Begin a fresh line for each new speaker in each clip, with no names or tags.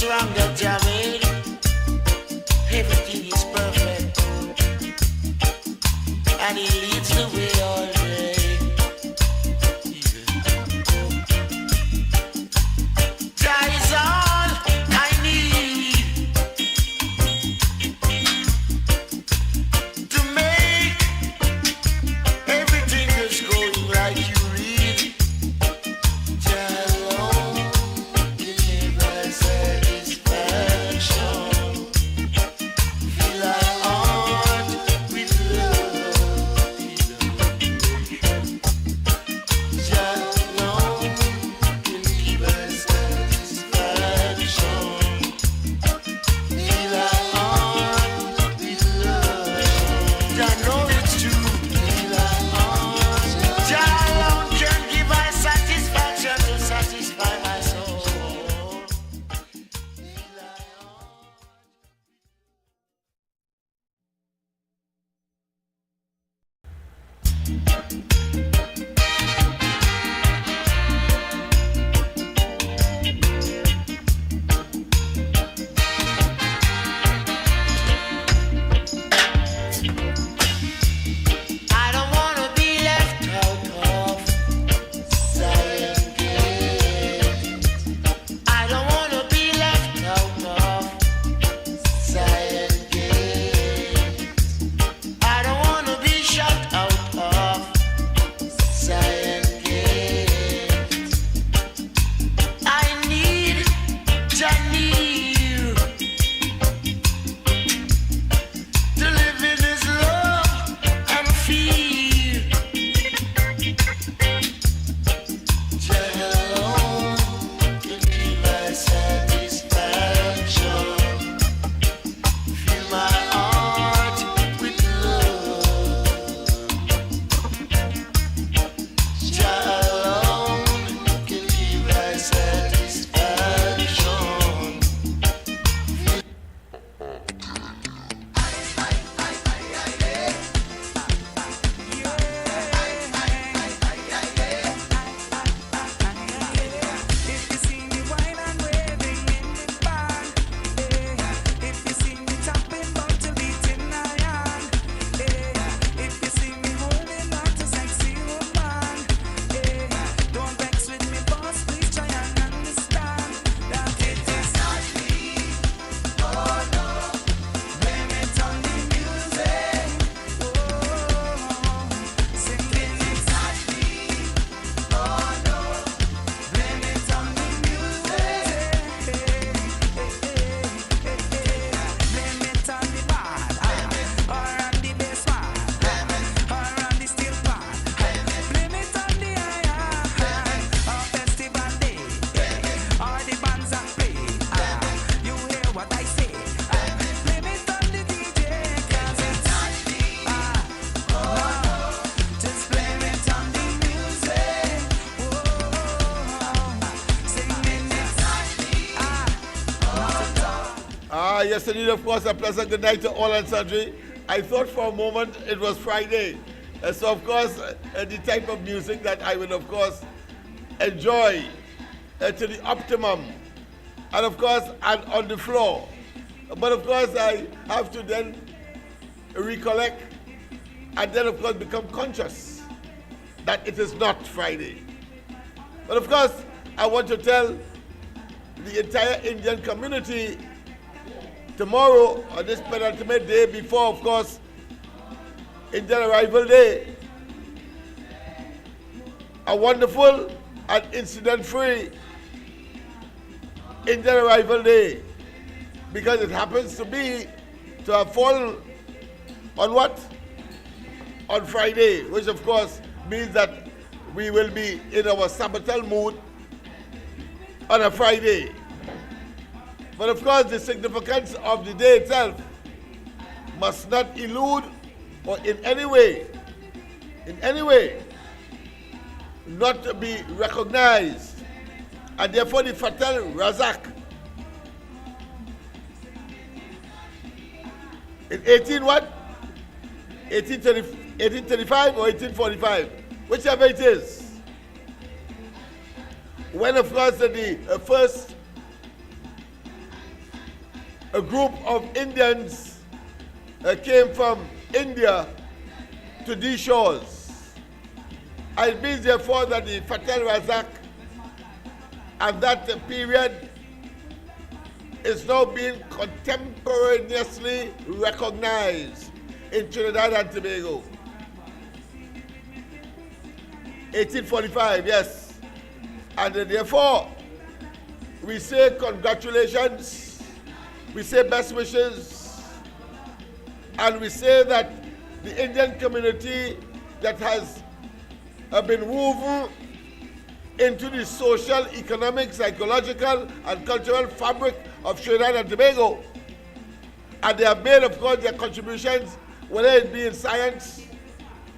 wrong that Jah made. Everything is perfect, and He leads the way all day. Jah is all I need to make everything just going like you read. Jah alone can give us satisfaction. Fill our heart with love. Jah alone can give us satisfaction. Fill our heart with love. Jah know it's true. Fill our heart. Jah alone can give us satisfaction to satisfy my soul. Fill our heart. I don't wanna be left out of Zion Gate. I don't wanna be left out of Zion Gate. I don't wanna be shut out of Zion Gate. I need you to live in His love and feel. Jah alone can give us satisfaction. Fill my heart with love. Jah alone can give us satisfaction.
If you see me wine and waving in the band, if you see me tapping bottle beating iron, if you see me holding on to sexy woman, don't vex with me, boss. Please try and understand that it is not me. Oh no, blame it on the music. Oh, singing it's not me. Oh no, blame it on the music. Blame it on the bad, or on the bass man, or on the steel pan. Blame it on the iron, or festival day, or the bands that play. You hear what I say? Blame it on the DJ, 'cause it's not me. Oh no, just blame it on the music. Singing it's not me. Not at all.
Yes, indeed, of course, a pleasant good night to all and sundry. I thought for a moment it was Friday. So, of course, the type of music that I would, of course, enjoy to the optimum. And, of course, and on the floor. But, of course, I have to then recollect and then, of course, become conscious that it is not Friday. But, of course, I want to tell the entire Indian community tomorrow, on this penultimate day before, of course, Indian Arrival Day, a wonderful and incident-free Indian Arrival Day, because it happens to have fallen on what? On Friday, which of course means that we will be in our Sabbatal mood on a Friday. But of course, the significance of the day itself must not elude or in any way, not to be recognized. And therefore the Fatal Razak in 1835 or 1845, whichever it is, when of course the first a group of Indians came from India to these shores. And it means therefore that the Fatal Razak at that period is now being contemporaneously recognized in Trinidad and Tobago. 1845, yes. And therefore, we say congratulations, we say best wishes, and we say that the Indian community that has been woven into the social, economic, psychological, and cultural fabric of Trinidad and Tobago. And they have made, of course, their contributions, whether it be in science,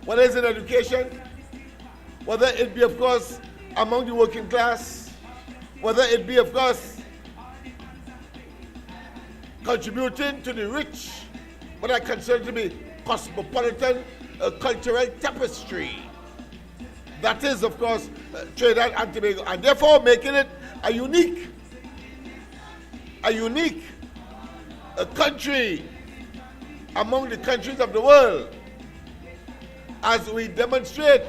whether it's in education, whether it be, of course, among the working class, whether it be, of course, contributing to the rich, what I consider to be cosmopolitan cultural tapestry. That is, of course, Trinidad and Tobago, and therefore making it a unique country among the countries of the world, as we demonstrate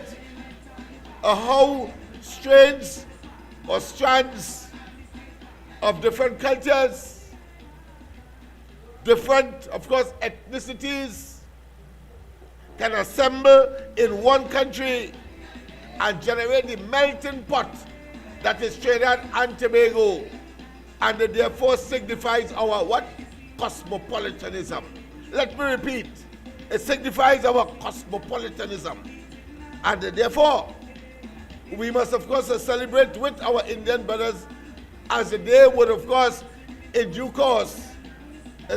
how strands or strands of different cultures, different, of course, ethnicities can assemble in one country and generate the melting pot that is Trinidad and Tobago, and it therefore signifies our what? Cosmopolitanism. Let me repeat, it signifies our cosmopolitanism, and therefore we must, of course, celebrate with our Indian brothers as they would, of course, in due course,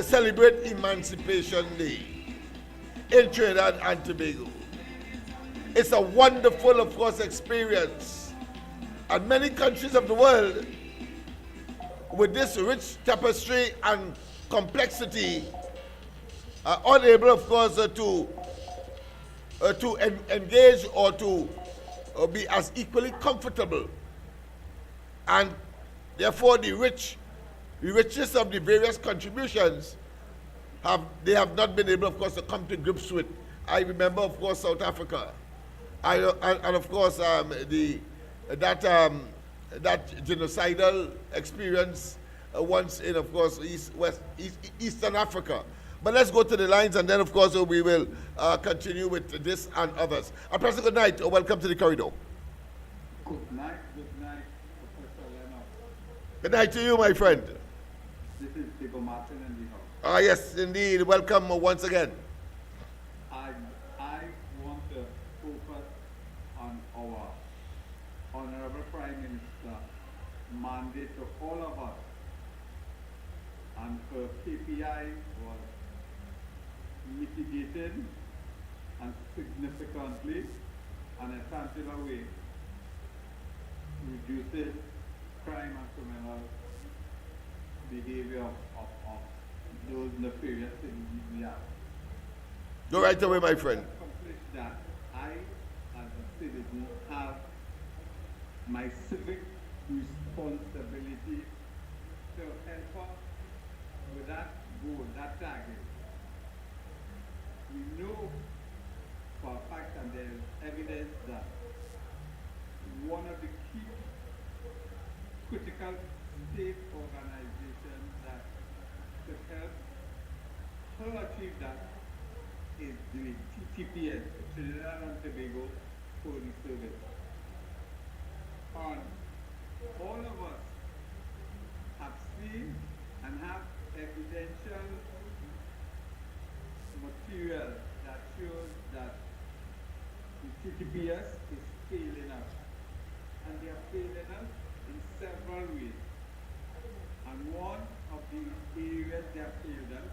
celebrate Emancipation Day in Trinidad and Tobago. It's a wonderful, of course, experience. And many countries of the world, with this rich tapestry and complexity, are unable, of course, to engage or to be as equally comfortable. And therefore, the richness of the various contributions, they have not been able, of course, to come to grips with. I remember, of course, South Africa. And of course, that genocidal experience once in, of course, Eastern Africa. But let's go to the lines, and then, of course, we will continue with this and others. Professor, good night. Welcome to the corridor.
Good night, Professor Lennox.
Good night to you, my friend.
This is Diego Martin in the house.
Yes, indeed. Welcome once again.
I want to focus on our Honorable Prime Minister mandate to all of us, and her KPI was mitigating and significantly and in a tangible way reducing crime and criminal behavior of those nefarious things we have.
Go right away, my friend.
To accomplish that, I, as a citizen, have my civic responsibility to help her with that goal, that target. We know for a fact, and there is evidence that one of the key critical state organizations that could help her achieve that is the TTPS, Trinidad and Tobago Police Service. And all of us have seen and have evidential material that shows that the TTPS is failing us. And they are failing us in several ways. And one of the areas they have failed us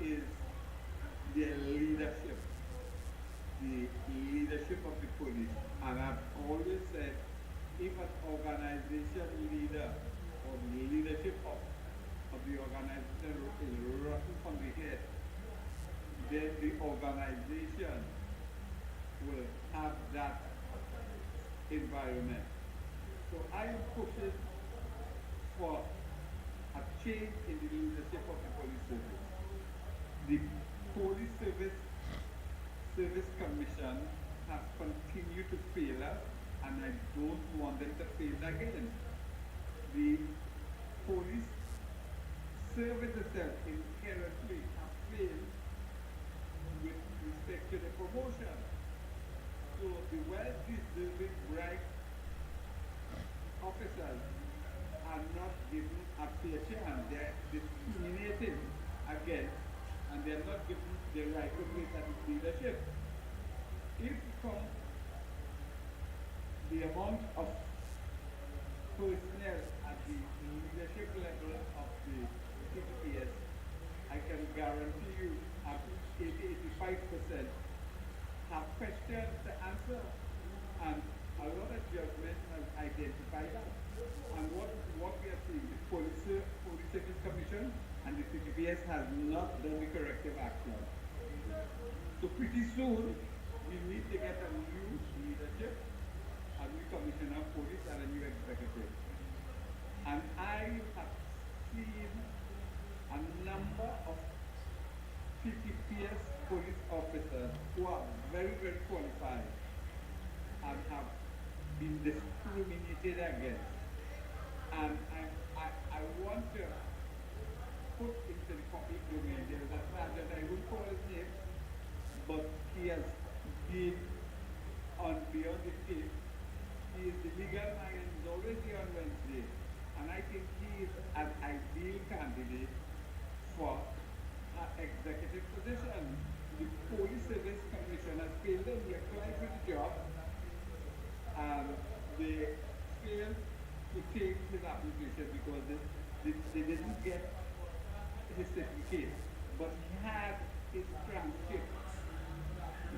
is their leadership. The leadership of the police. And I've always said, if an organization leader or the leadership of the organization is rotten from the head, then the organization will have that environment. So I am pushing for a change in the leadership of the police service. The police service commission has continued to fail us, and I don't want them to fail again. The police service itself inherently has failed with respect to the promotion. So the well-deserving right officers are not given a fair chance. They're discriminated against, and they're not given the right to place at leadership. If from the amount of personnel at the leadership level of the CTPS, I can guarantee you at 80-85% have questions to answer, and a lot of judgment has identified that. And what we are seeing, the Police Service Commission and the CTPS has not done the corrective action. So pretty soon, we need to get a new leadership, a new commissioner of police, and a new executive. And I have seen a number of CTPS police officers who are very, very qualified and have been discriminated against. And I want to put into the public domain, there is a sergeant, I won't call his name, but he has been on beyond the tape. He is the legal man and is always here on Wednesday. And I think he is an ideal candidate for an executive position. The Police Service Commission has failed him. He applied for the job, and they failed to take his application because they didn't get his certificate. But he had his transcript,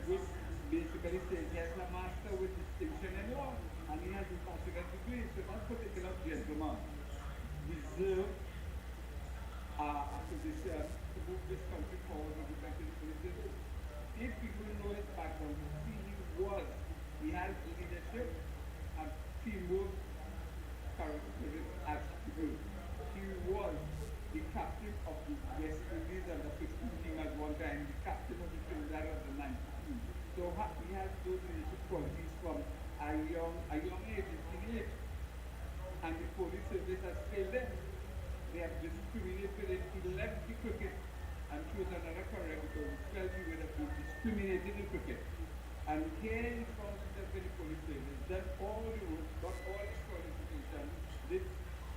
which basically says he has a master with distinction in law, and he has his bachelor's degree. So that particular gentleman deserves a position to move this country forward with respect to the police service. If people know his background, see he has leadership and teamwork characteristics attributes. He was the captain of the West Indies and the 15 team at one time, the captain of the Trinidad of the 19 team. So he has those leadership qualities from a young age, 18 age. And the police service has failed them. They have discriminated him. He left the cricket and chose another career because he felt he would have been discriminated in cricket. And here he found himself in the police service, done all the work, got all his qualifications, did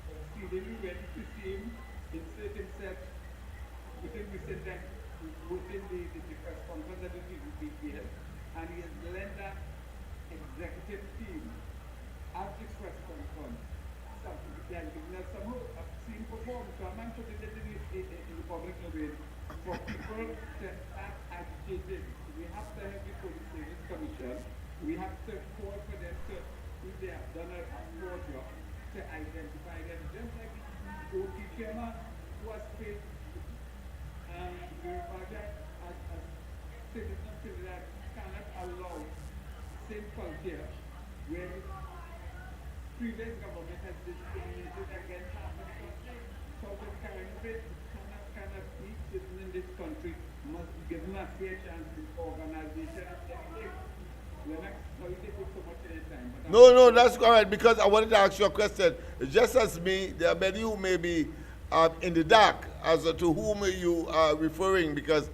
exceedingly well to see him insert himself within recent time, within the press conference that the PPL, and he has led that executive team at the press conference. He has given us some hope. I've seen perform, so I'm not putting it in the public domain. For people to act agitated, we have to have the Police Service Commission. We have to call for them to, if they have done a poor job, to identify them. Just like the OT chairman who has failed as citizens of Trinidad cannot allow the same culture where the previous government has discriminated against half of the country. South of Caribbean cannot each citizen in this country must be given a fair chance to organization and everything. Lennox, sorry to put so much in your time.
No, that's correct, because I wanted to ask you a question. Just as me, there are many who may be in the dark as to whom you are referring, because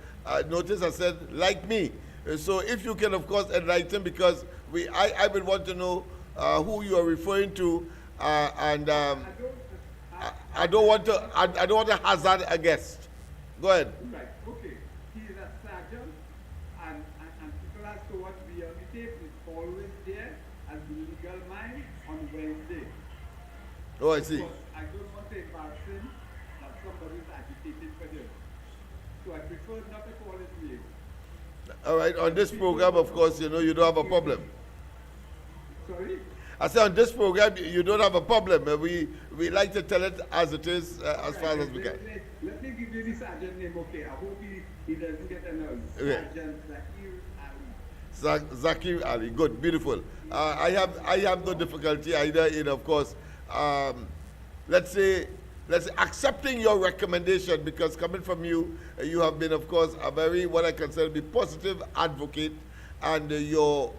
notice I said, like me. So if you can, of course, enlighten, because I would want to know who you are referring to, and I don't want to hazard a guess. Go ahead.
Right, okay. He is a sergeant, and people have to watch beyond the tape. He's always there as the legal mind on Wednesday.
Oh, I see.
Because I don't want to embarrass him that somebody is agitating for him. So I prefer not to call his name.
All right, on this program, of course, you don't have a problem.
Sorry?
I say on this program, you don't have a problem. We like to tell it as it is, as far as we can.
Let me give you the sergeant name, okay? I hope he doesn't get annoyed.
Okay.
Sergeant Zakir Ali.
Zakir Ali, good, beautiful. I have no difficulty either in, of course, let's say let's say, accepting your recommendation, because coming from you, you have been, of course, a very, what I consider to be positive advocate, and your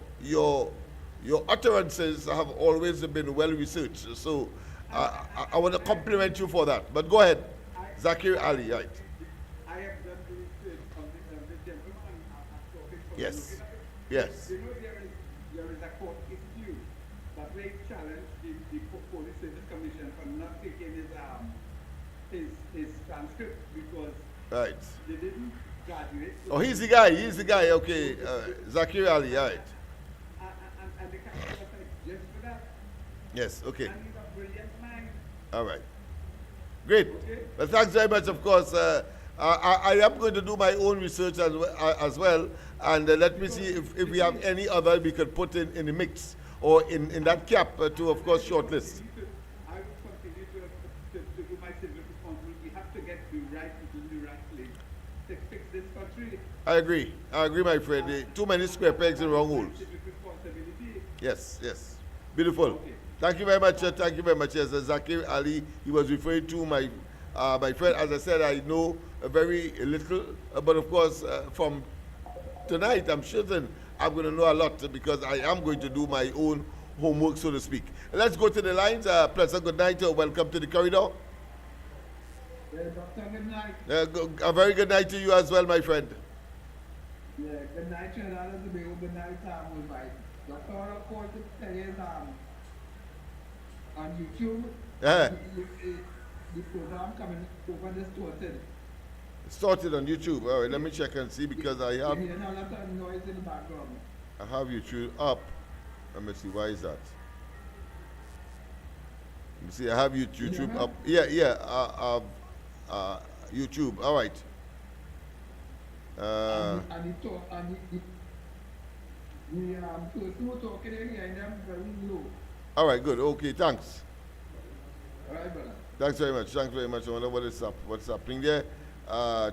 utterances have always been well researched. So I want to compliment you for that. But go ahead, Zakir Ali, right?
I have done the research on the gentleman I'm talking from.
Yes. Yes.
You know there is a court issue that they challenged the Police Service Commission for not taking his transcript because
Right.
they didn't graduate.
Oh, he's the guy, okay. Zakir Ali, right.
And they can't just for that.
Yes, okay.
And he's a brilliant man.
All right. Great.
Okay.
Well, thanks very much, of course. I am going to do my own research as well, and let me see if we have any other we could put in the mix or in that cap to, of course, shortlist.
I will continue to do my civic responsibility. We have to get the right people in the right place to fix this country.
I agree, my friend. Too many square pegs in wrong holes.
Civic responsibility.
Yes. Beautiful.
Okay.
Thank you very much. Thank you very much. Yes, Zakir Ali, he was referring to my friend. As I said, I know very little, but of course, from tonight, I'm certain I'm going to know a lot because I am going to do my own homework, so to speak. Let's go to the lines. Pleasant good night. Welcome to the corridor.
Yeah, Doctor, good night.
A very good night to you as well, my friend.
Yeah, good night, good night, Doctor, of course, it says, on YouTube, the program coming over distorted.
Started on YouTube. All right, let me check and see because I have.
You hear a lot of noise in the background.
I have YouTube up. Let me see. Why is that? Let me see. I have YouTube up. Yeah. YouTube. All right.
And the person who talking here and them very low.
All right. Good. Okay. Thanks.
All right, brother.
Thanks very much. I wonder what's happening there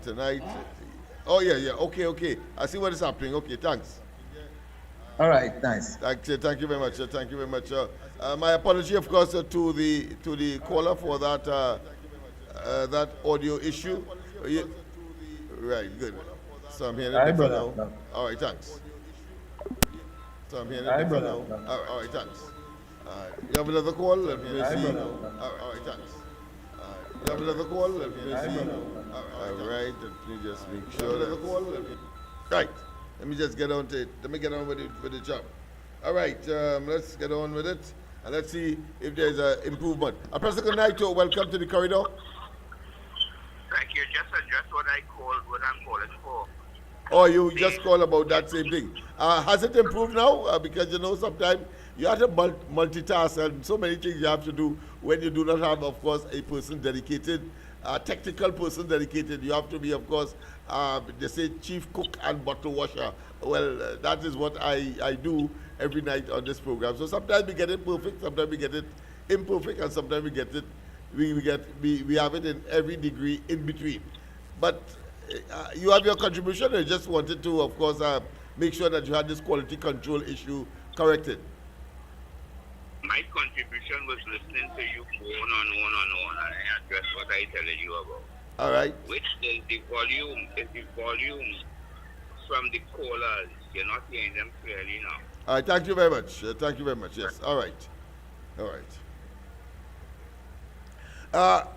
tonight. Oh yeah. Okay. I see what is happening. Okay. Thanks.
All right, nice.
Thank you very much. Thank you very much. My apology, of course, to the caller for that audio issue. Right, good. So I'm hearing it now.
No.
All right, thanks. So I'm hearing it now. All right, thanks. You have another call? Let me see. All right, thanks. You have another call? Let me see. All right, let me just make sure. Right. Let me just get on to it. Let me get on with the job. All right, let's get on with it. And let's see if there's an improvement. A pleasant good night to welcome to the corridor.
Thank you. Just address what I'm calling for.
Oh, you just call about that same thing. Has it improved now? Because, sometimes you have to multitask and so many things you have to do when you do not have, of course, a person dedicated, a technical person dedicated. You have to be, of course, they say chief cook and bottle washer. Well, that is what I do every night on this program. So sometimes we get it perfect, sometimes we get it imperfect, and sometimes we get it, we have it in every degree in between. But you have your contribution. I just wanted to, of course, make sure that you had this quality control issue corrected.
My contribution was listening to you go on, and I address what I telling you about.
All right.
Which is the volume from the callers. You're not hearing them clearly now.
All right, thank you very much. Yes, all right.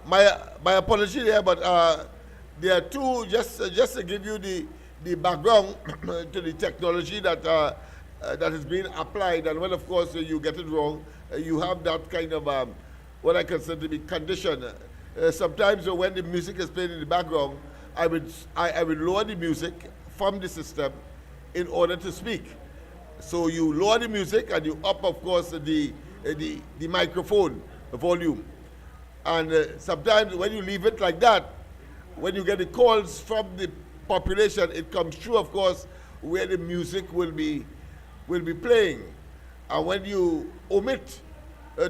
My apology there, but there are two, just to give you the background to the technology that is being applied, and when, of course, you get it wrong, you have that kind of, what I consider to be condition. Sometimes when the music is playing in the background, I would lower the music from the system in order to speak. So you lower the music and you up, of course, the microphone volume. And sometimes when you leave it like that, when you get the calls from the population, it comes through, of course, where the music will be playing. And when you omit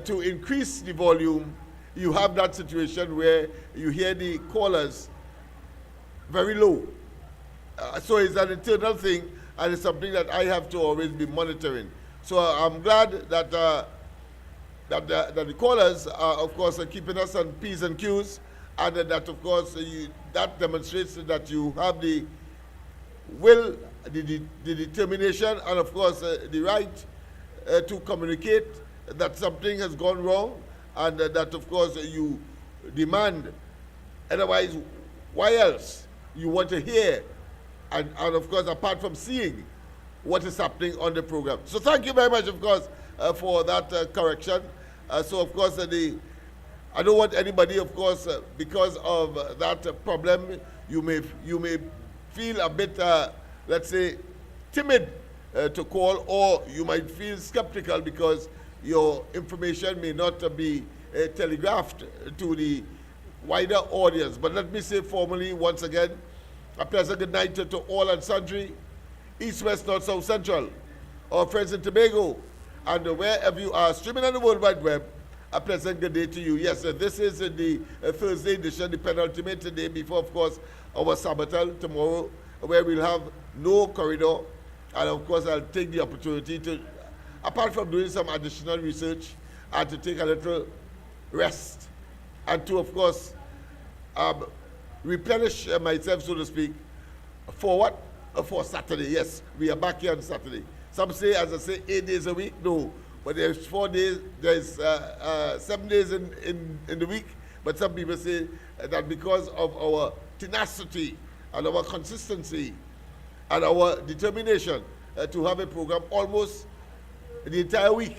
to increase the volume, you have that situation where you hear the callers very low. So it's an internal thing, and it's something that I have to always be monitoring. So I'm glad that that the callers are, of course, keeping us on P's and Q's, and that, of course, that demonstrates that you have the will, the determination, and, of course, the right to communicate that something has gone wrong, and that, of course, you demand. Otherwise, why else? You want to hear, and of course, apart from seeing what is happening on the program. So thank you very much, of course, for that correction. So, of course, I don't want anybody, of course, because of that problem, you may feel a bit, let's say, timid to call, or you might feel skeptical because your information may not be telegraphed to the wider audience. But let me say formally, once again, a pleasant good night to all and sundry, East, West, North, South, Central, our friends in Tobago, and wherever you are streaming on the World Wide Web, a pleasant good day to you. Yes, this is the Thursday edition, the penultimate day before, of course, our Sabbatal tomorrow, where we'll have no corridor. And, of course, I'll take the opportunity to, apart from doing some additional research, and to take a little rest, and to, of course, replenish myself, so to speak, for what? For Saturday. Yes, we are back here on Saturday. Some say, as I say, 8 days a week. No, but there's 4 days, there's 7 days in the week. But some people say that because of our tenacity and our consistency and our determination to have a program almost the entire week,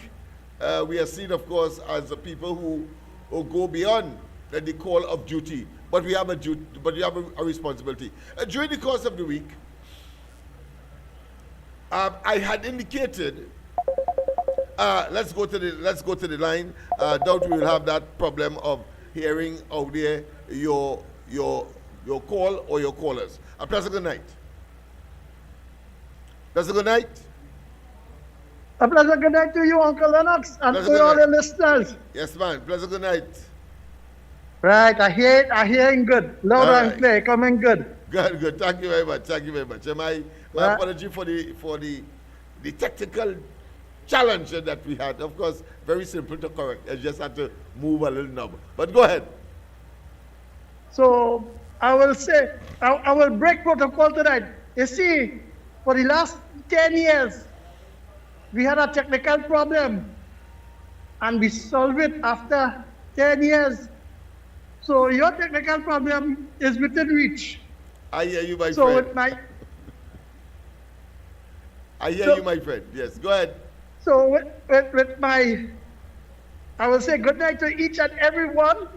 we are seen, of course, as people who go beyond the call of duty. But we have a duty, but we have a responsibility. During the course of the week, I had indicated. Let's go to the line. Doubt we will have that problem of hearing out there your call or your callers. A pleasant good night. Pleasant good night.
A pleasant good night to you, Uncle Lennox, and to all the listeners.
Yes, man. Pleasant good night.
Right, I hear him good. Loud and clear, coming good.
Good. Thank you very much. Thank you very much. My apology for the technical challenge that we had. Of course, very simple to correct. I just had to move a little knob. But go ahead.
So I will say, I will break protocol tonight. You see, for the last 10 years, we had a technical problem, and we solved it after 10 years. So your technical problem is within reach.
I hear you, my
so
friend. I hear you, my friend. Yes, go ahead.
So with my, I will say good night to each and every one.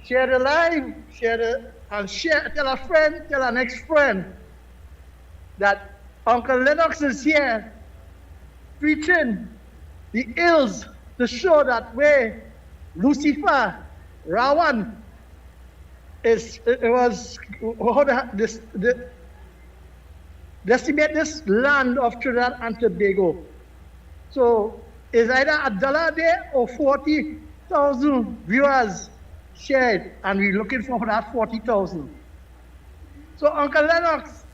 Share the live, tell a friend, tell our next friend that Uncle Lennox is here preaching the ills to show that way Lucifer, Rawan, decimate this land of Trinidad and Tobago. So it's either $1 a day or 40,000 viewers shared, and we're looking for that 40,000. So Uncle Lennox,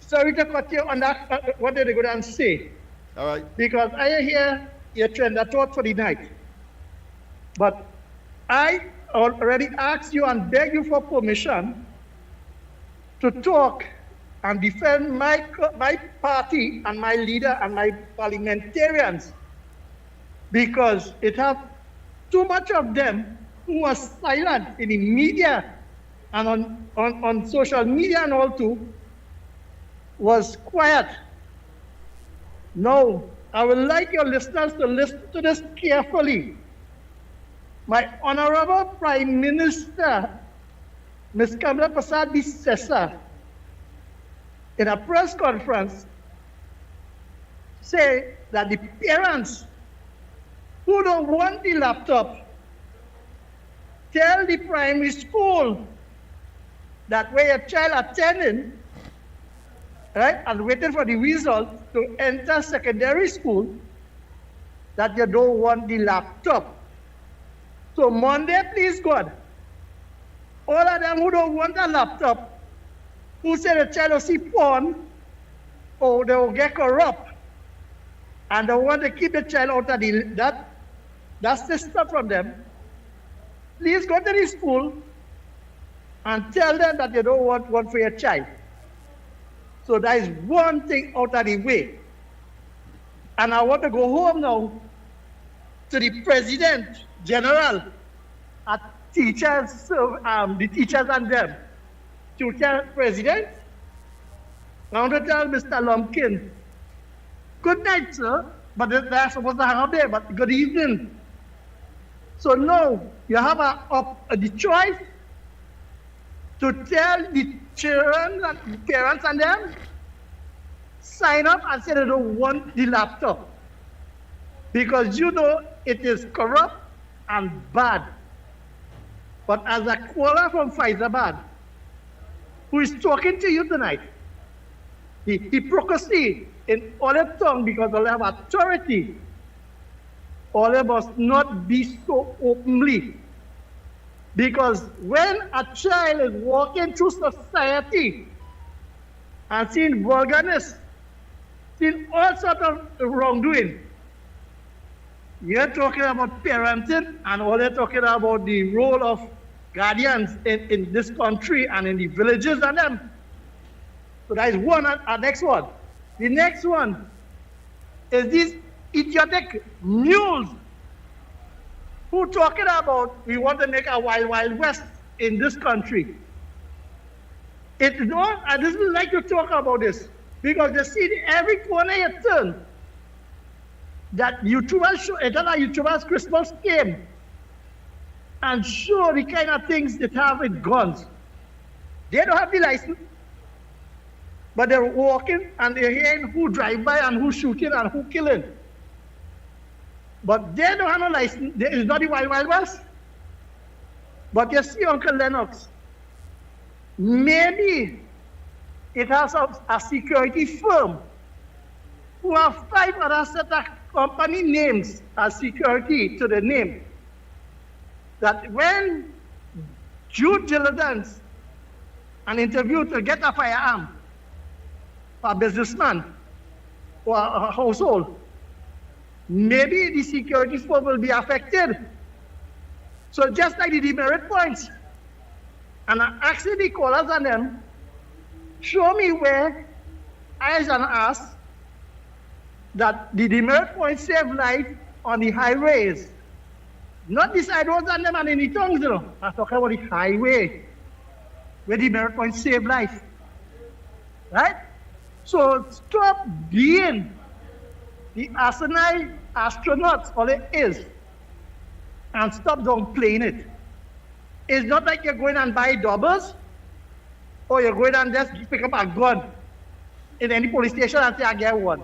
sorry to cut you on that, what did they go and say?
All right.
Because I hear your trend, I thought for the night. But I already asked you and begged you for permission to talk and defend my party and my leader and my parliamentarians, because it have too much of them who are silent in the media and on social media and all too, was quiet. No, I would like your listeners to listen to this carefully. My Honorable Prime Minister, Ms. Kamala Prasad Bissessa, in a press conference, say that the parents who don't want the laptop tell the primary school that where your child attending, right, and waiting for the result to enter secondary school, that you don't want the laptop. So Monday, please God, all of them who don't want a laptop, who say the child will see porn, or they will get corrupt, and they want to keep the child out of that that sister from them, please go to the school and tell them that you don't want one for your child. So that is one thing out of the way. And I want to go home now to the President General at teachers, the teachers and them. To tell President, I want to tell Mr. Lumpkin, good night, sir, but they're supposed to hang up there, but good evening. So now you have the choice to tell the children and the parents and them, sign up and say they don't want the laptop. Because you know it is corrupt and bad. But as a caller from Faizabad, who is talking to you tonight, hypocrisy in all their tongue because they have authority. All they must not be so openly. Because when a child is walking through society and seeing vulgarness, seeing all sorts of wrongdoing, you're talking about parenting, and all they're talking about the role of guardians in this country and in the villages and them. So that is one. Our next one. The next one is these idiotic mules who talking about we want to make a wild, wild west in this country. I just like to talk about this because you see every corner you turn that YouTubers show, it's not a YouTuber's Christmas game and show the kind of things they have with guns. They don't have the license, but they're walking and they're hearing who drive by and who shooting and who killing. But they don't have no license. It's not the Wild Wild West. But you see, Uncle Lennox, maybe it has a security firm who have 5 other set of company names as security to the name. That when due diligence and interview to get a firearm for a businessman or a household, maybe the security firm will be affected. So just like the demerit points, and I actually the callers on them, show me where eyes and ask that the demerit points save life on the highways. Not the side roads and them and in the tongues, you know. I'm talking about the highway, where the demerit points save life. Right? So stop being the asinine astronauts, all it is, and stop downplaying it. It's not like you're going and buy doubles, or you're going and just pick up a gun in any police station and say, I get one.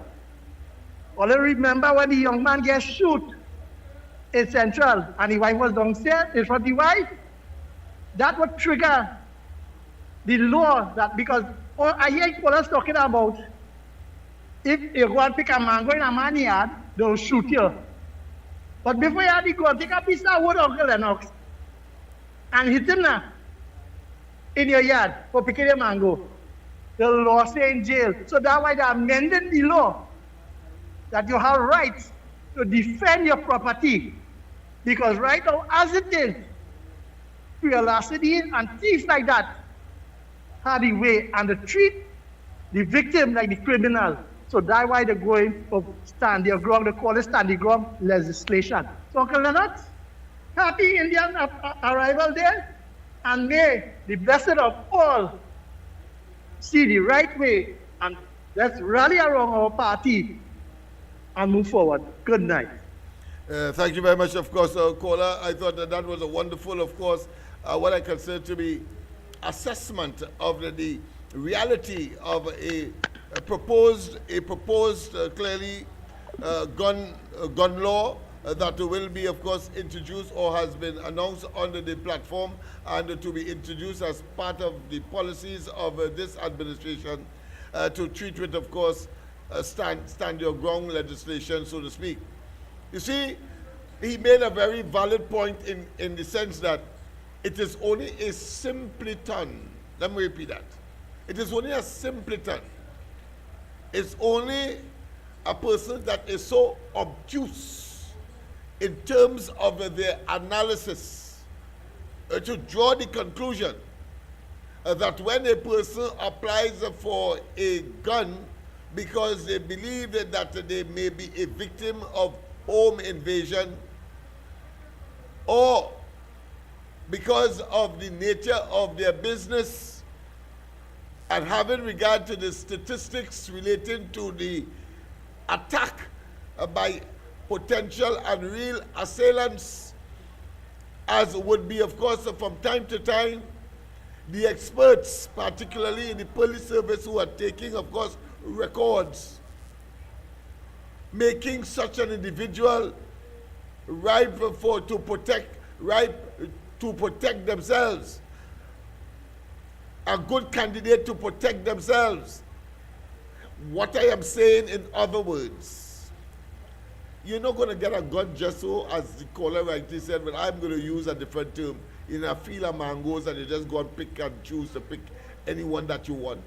Only remember when the young man gets shot in Central and the wife was downstairs in front of the wife, that would trigger the law that because I hear callers talking about if you go and pick a mango in a man's yard, they'll shoot you. But before you have the gun, take a piece of wood, Uncle Lennox, and hit him now in your yard for picking a mango. The law say in jail. So that's why they amended the law that you have rights to defend your property. Because right now, as it is, curiosity and thieves like that have the way and they treat the victim like the criminal. So that's why they're going for stand their ground. They call it stand the ground legislation. So Uncle Lennox, happy Indian arrival there, and may the blessed of all see the right way, and let's rally around our party and move forward. Good night.
Thank you very much, of course, caller. I thought that was a wonderful, of course, what I consider to be assessment of the reality of a proposed clearly gun law that will be, of course, introduced or has been announced under the platform and to be introduced as part of the policies of this administration to treat with, of course, stand your ground legislation, so to speak. You see, he made a very valid point in the sense that it is only a simpleton. Let me repeat that. It is only a simpleton. It's only a person that is so obtuse in terms of their analysis to draw the conclusion that when a person applies for a gun because they believe that they may be a victim of home invasion, or because of the nature of their business, and having regard to the statistics relating to the attack by potential and real assailants, as would be, of course, from time to time, the experts, particularly in the police service, who are taking, of course, records, making such an individual ripe to protect themselves, a good candidate to protect themselves. What I am saying, in other words, you're not going to get a gun just so, as the caller rightly said, well, I'm going to use a different term, in a field of mangoes, and you just go and pick and choose to pick anyone that you want.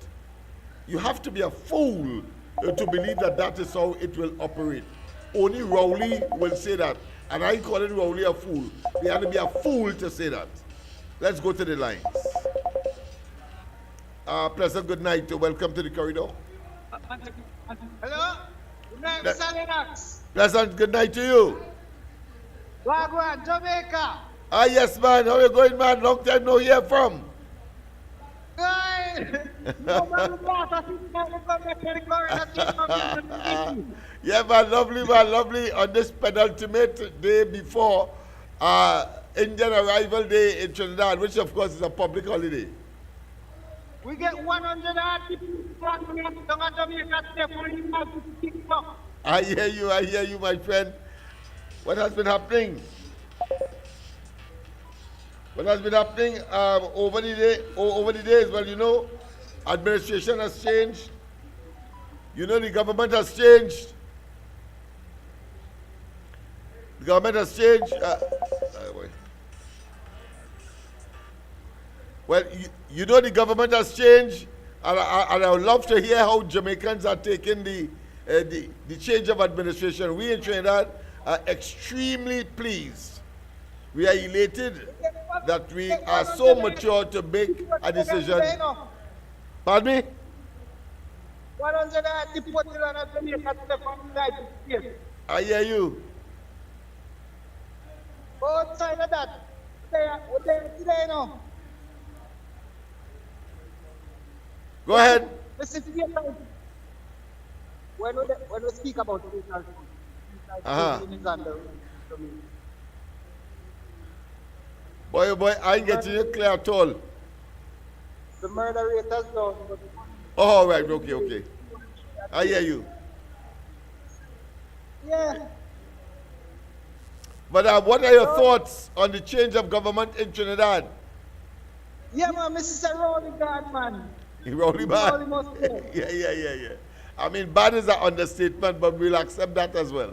You have to be a fool to believe that that is how it will operate. Only Rowley will say that, and I call it Rowley a fool. You have to be a fool to say that. Let's go to the lines. Pleasant good night. Welcome to the corridor.
Hello? Good night, Mr. Lennox.
Pleasant good night to you.
Wagwan, Jamaica.
Yes, man. How you going, man? Long time no hear from.
Good.
Yeah, man, lovely. On this penultimate day before Indian Arrival Day in Trinidad, which of course is a public holiday.
We get 100 people
I hear you, my friend. What has been happening? What has been happening over the days? Well, you know, administration has changed. You know, the government has changed. The government has changed. Well, you know, the government has changed, and I would love to hear how Jamaicans are taking the change of administration. We in Trinidad are extremely pleased. We are elated that we are so mature to make a decision. Pardon me?
100
I hear you.
Outside of that, today, no.
Go ahead.
When we speak about regional
Boy, I ain't getting you clear at all.
The murder rate has down.
Oh, all right, okay. I hear you.
Yeah.
But what are your thoughts on the change of government in Trinidad?
Yeah, man, Mrs. Rowley God, man.
Rowley bad? Yeah. I mean, bad is an understatement, but we'll accept that as well.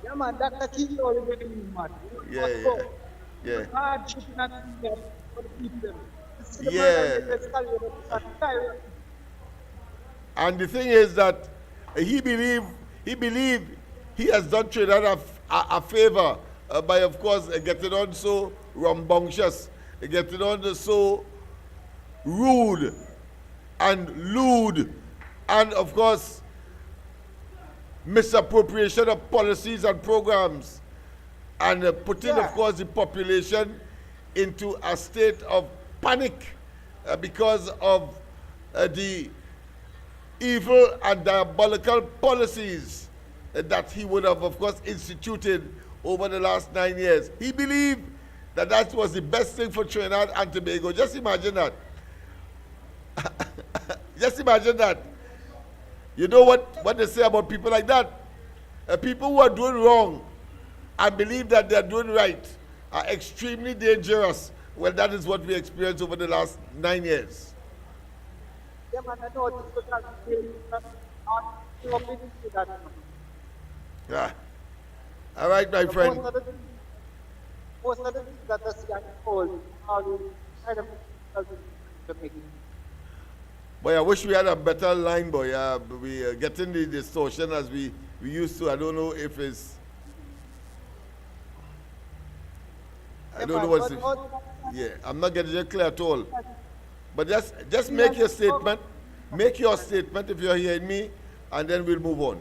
Yeah, man, that's the key to everything, man.
Yeah.
Hardship not there for the people.
Yeah. And the thing is that he believed he has done Trinidad a favor by, of course, getting on so rambunctious, getting on so rude and lewd, and of course misappropriation of policies and programs, and putting, of course, the population into a state of panic because of the evil and diabolical policies that he would have, of course, instituted over the last 9 years. He believed that that was the best thing for Trinidad and Tobago. Just imagine that. Just imagine that. You know what they say about people like that? People who are doing wrong and believe that they are doing right are extremely dangerous. Well, that is what we experienced over the last 9 years.
Yeah, man, I know it's because
Yeah. All right, my friend.
Most of the things that the sea unfold are kind of Jamaica.
Boy, I wish we had a better line, boy. We are getting the distortion as we used to. I don't know if it's I don't know what's it. Yeah, I'm not getting it clear at all. But just make your statement. Make your statement if you're hearing me, and then we'll move on.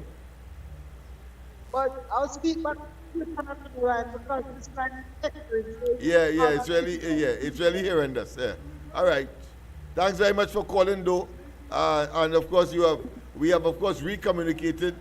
But I'll speak back to you right because it's kind of
Yeah, it's really horrendous. Yeah. All right. Thanks very much for calling, though. And of course, we have of course recommunicated,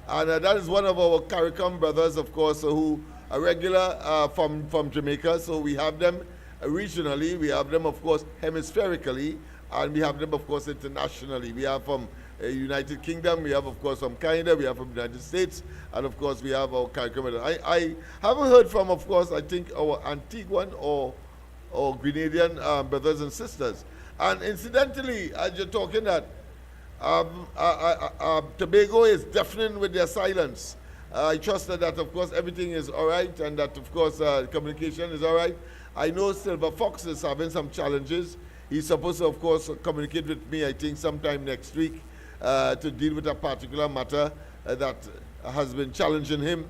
and that is one of our CARICOM brothers, of course, who are regular from Jamaica. So we have them regionally, we have them, of course, hemispherically, and we have them, of course, internationally. We have from United Kingdom, we have, of course, from Canada, we have from the United States, and of course, we have our CARICOM. I haven't heard from, of course, I think our Antiguan or Grenadian brothers and sisters. And incidentally, as you're talking that, Tobago is deafening with their silence. I trust that, of course, everything is all right, and that, of course, communication is all right. I know Silver Fox is having some challenges. He's supposed to, of course, communicate with me, I think, sometime next week to deal with a particular matter that has been challenging him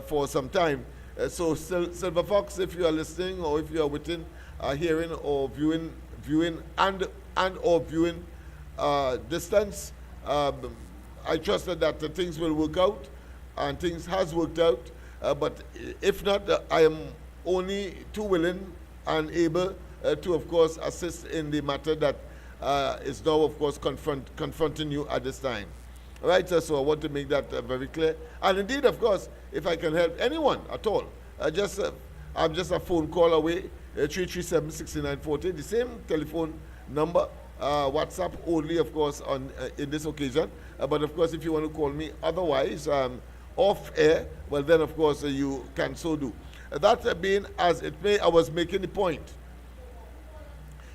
for some time. So, Silver Fox, if you are listening or if you are within hearing or viewing and or viewing distance, I trust that things will work out, and things has worked out. But if not, I am only too willing and able to, of course, assist in the matter that is now, of course, confronting you at this time. All right, so I want to make that very clear. And indeed, of course, if I can help anyone at all, I'm just a phone call away, 337-6940, the same telephone number, WhatsApp only, of course, on in this occasion. But of course, if you want to call me otherwise, off air, well then, of course, you can so do. That being as it may, I was making the point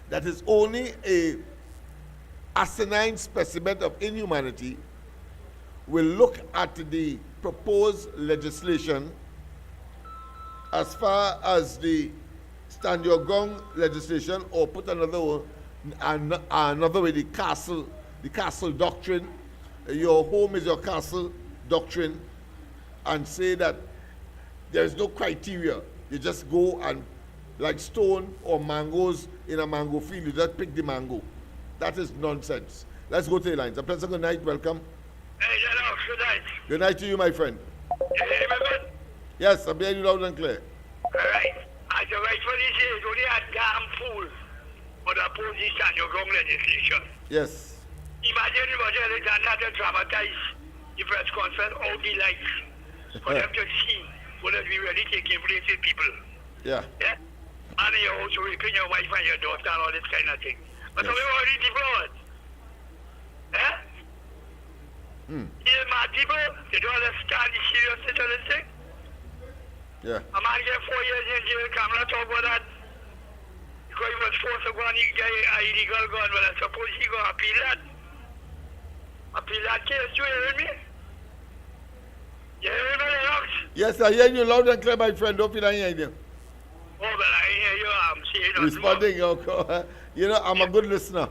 that is only a asinine specimen of inhumanity will look at the proposed legislation as far as the stand your ground legislation, or put another way, the castle doctrine, your home is your castle doctrine, and say that there is no criteria. You just go and, like stone or mangoes in a mango field, you just pick the mango. That is nonsense. Let's go to the lines. A pleasant good night, welcome.
Hey, Lennox, good night.
Good night to you, my friend.
You hear me, man?
Yes, I'm hearing you loud and clear.
All right. As you rightfully say, it's only a damn fool for the opposition, your ground legislation.
Yes.
Imagine what Alexander to dramatize the press conference all the lights for them to see what is really taking place with people.
Yeah.
Yeah? And you're also raping your wife and your daughter and all this kind of thing. But
Yes.
we already deployed. Yeah? These mad people, they don't understand the seriousness of this thing.
Yeah.
A man get 4 years in jail, camera talk about that. Because he was forced to go and get an illegal gun, but I suppose he going to appeal that. Appeal that case, you hearing me? You hearing me, Lennox?
Yes, I hear you loud and clear, my friend. Don't feel I hear you.
Oh, but I hear you, I'm saying nothing
Responding, you know, I'm a good listener.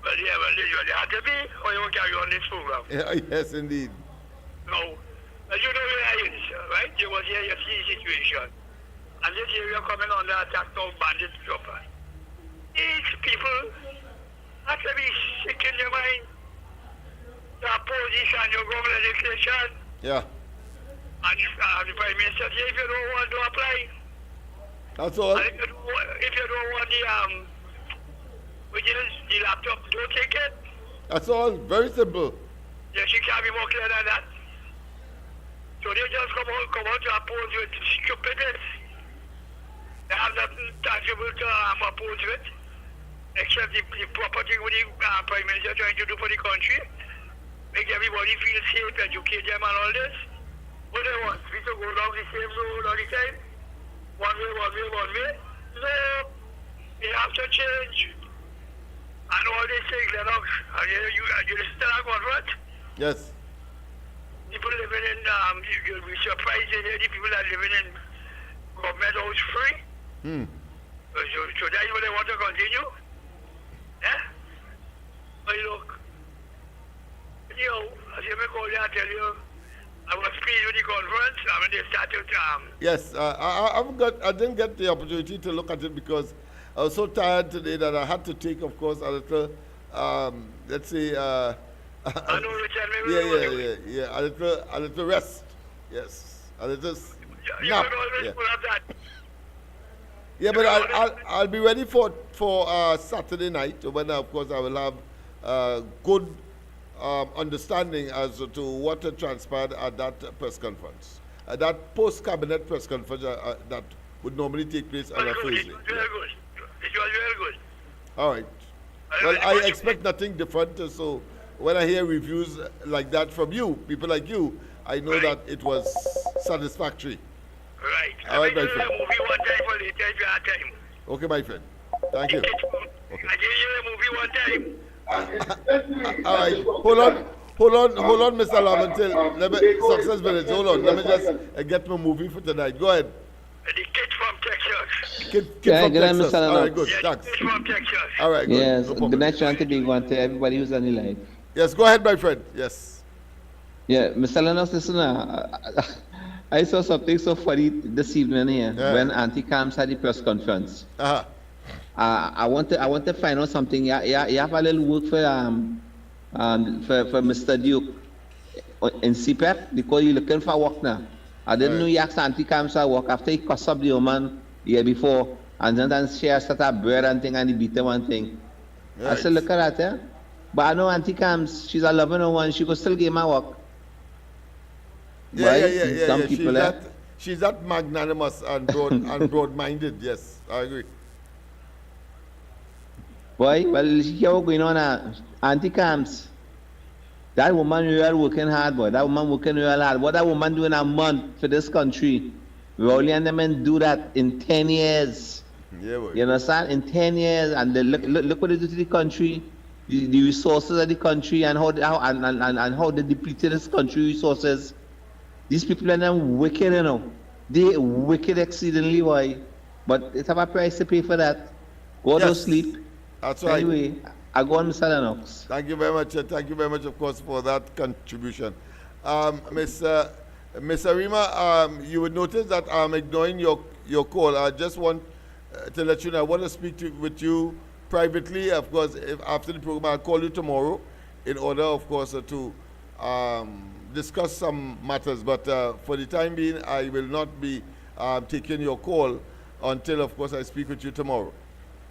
But yeah, well, you have to be, or you won't carry on this program.
Yes, indeed.
No. As you know where I is, right? You was here, you see the situation. And this year you're coming on the attack now, bandit dropper. These people have to be sick in your mind. The opposition, your government legislation.
Yeah.
And the Prime Minister says if you don't want to apply,
That's all.
and if you don't want the which is the laptop, don't take it.
That's all. Very simple.
Yes, you can't be more clear than that. So they just come out to oppose with stupidness. They have nothing tangible to oppose with, except the proper thing what the Prime Minister trying to do for the country. Make everybody feel safe, educate them and all this. What they want? We to go down the same road all the time? One way. No, they have to change. And all these things, Lennox, you listen to that one, what?
Yes.
People living in, you'll be surprised to hear the people that are living in government house free. So that's what they want to continue? Yeah? But look, as you may call you, I tell you, I was pleased with the conference, when they started,
Yes, I didn't get the opportunity to look at it because I was so tired today that I had to take, of course, a little, let's say,
I know Richard, maybe
yeah, a little rest. Yes, a little
you
nap.
could always
Yeah,
pull up that.
yeah, but I'll be ready for Saturday night when, of course, I will have good understanding as to what transpired at that press conference, that post-cabinet press conference that would normally take place on a
It
Thursday.
was very good. It was very good.
All right. Well, I expect nothing different. So when I hear reviews like that from you, people like you, I know that it was satisfactory.
Right.
All right, my
I
friend.
a movie one time for later if you have time.
Okay, my friend. Thank you.
I gave you a movie one time.
All right. Hold on, Mr. Laventil. Let me, Success Village. Hold on. Let me just get my movie for tonight. Go ahead.
The kid from Texas.
Kid
Yeah,
from
good night,
Texas.
Mr.
All right,
Lennox.
good.
Yes,
Thanks.
kid from Texas.
All right, good.
Yes,
No problem.
good night, Shanti Big One to everybody who's on the line.
Yes, go ahead, my friend. Yes.
Yeah, Mr. Lennox, listen, I saw something so funny this evening here
Yeah.
when Auntie Camps had the press conference.
Uh-huh.
I want to find out something. You have a little work for Mr. Duke in CPEP because you're looking for work now. I didn't know you asked Auntie Camps to work after he cussed up the woman year before and then share started bread and thing and he beat him one thing. I
Right.
said, look at that, eh? But I know Auntie Camps, she's a loving one, she could still give my work.
Yeah.
Some people,
She's that magnanimous and broad-minded. Yes, I agree.
Boy, well, here what's going on now. Auntie Camps, that woman really working hard, boy. That woman working real hard. What that woman doing a month for this country? We only and them men do that in 10 years.
Yeah, boy.
You understand? In 10 years, and look what they do to the country, the resources of the country, and how they depleted this country resources. These people are them wicked, you know. They wicked exceedingly, why? But it's have a price to pay for that. Go to
Yes.
sleep.
That's right.
Anyway, I go on, Mr. Lennox.
Thank you very much. Thank you very much, of course, for that contribution. Miss Arima, you would notice that I'm ignoring your call. I just want to let you know I want to speak with you privately. Of course, after the program, I'll call you tomorrow in order, of course, to discuss some matters. But for the time being, I will not be taking your call until, of course, I speak with you tomorrow.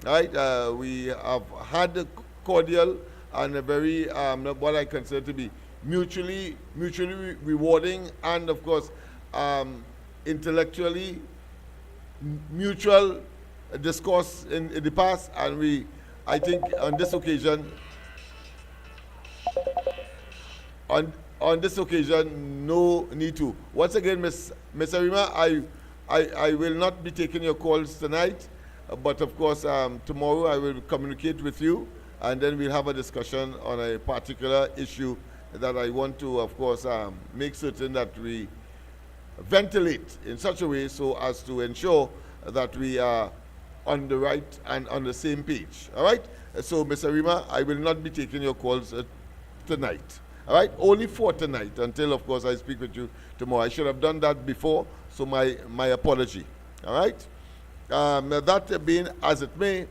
Right? We have had a cordial and a very, what I consider to be mutually rewarding and, of course, intellectually mutual discourse in the past. And I think on this occasion, on this occasion, no need to. Once again, Miss Arima, I will not be taking your calls tonight. But of course, tomorrow I will communicate with you, and then we'll have a discussion on a particular issue that I want to, of course, make certain that we ventilate in such a way so as to ensure that we are on the right and on the same page. All right? So, Ms. Arima, I will not be taking your calls tonight. All right? Only for tonight until, of course, I speak with you tomorrow. I should have done that before, so my apology. All right? That being as it may,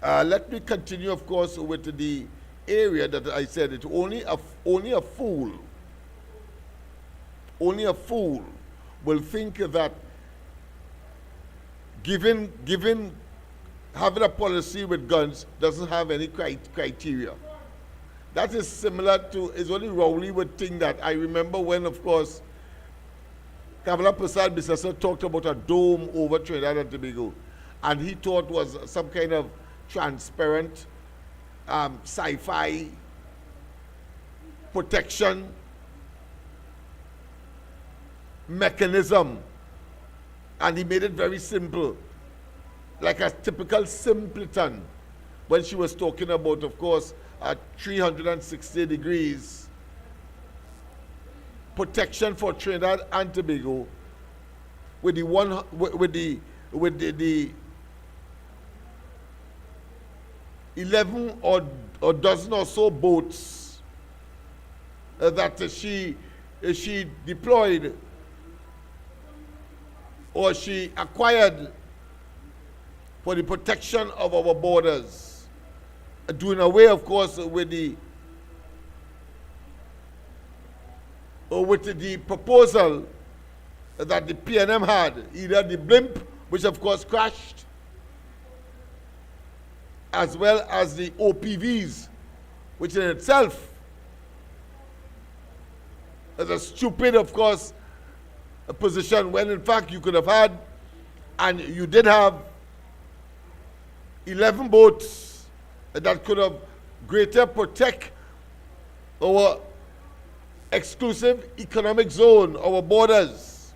let me continue, of course, with the area that I said it. Only a fool will think that having a policy with guns doesn't have any criteria. That is similar to, it's only Rowley would think that. I remember when, of course, Kamala Prasad Bisasa talked about a dome over Trinidad and Tobago, and he thought was some kind of transparent sci-fi protection mechanism, and he made it very simple, like a typical simpleton when she was talking about, of course, 360 degrees protection for Trinidad and Tobago with the 11 or dozen or so boats that she she deployed or she acquired for the protection of our borders, doing away, of course, with the proposal that the PNM had, either the blimp, which of course crashed, as well as the OPVs, which in itself is a stupid, of course, a position when in fact you could have had, and you did have 11 boats that could have greater protect our exclusive economic zone, our borders,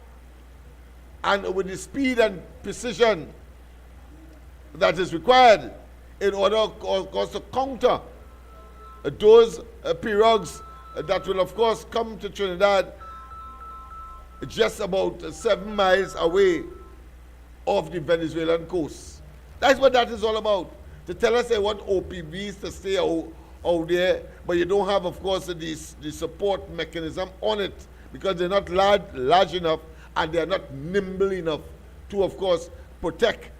and with the speed and precision that is required in order, of course, to counter those pirogues that will, of course, come to Trinidad just about 7 miles away off the Venezuelan coast. That's what that is all about. To tell us they want OPVs to stay out there, but you don't have, of course, the support mechanism on it because they're not large enough and they're not nimble enough to, of course, protect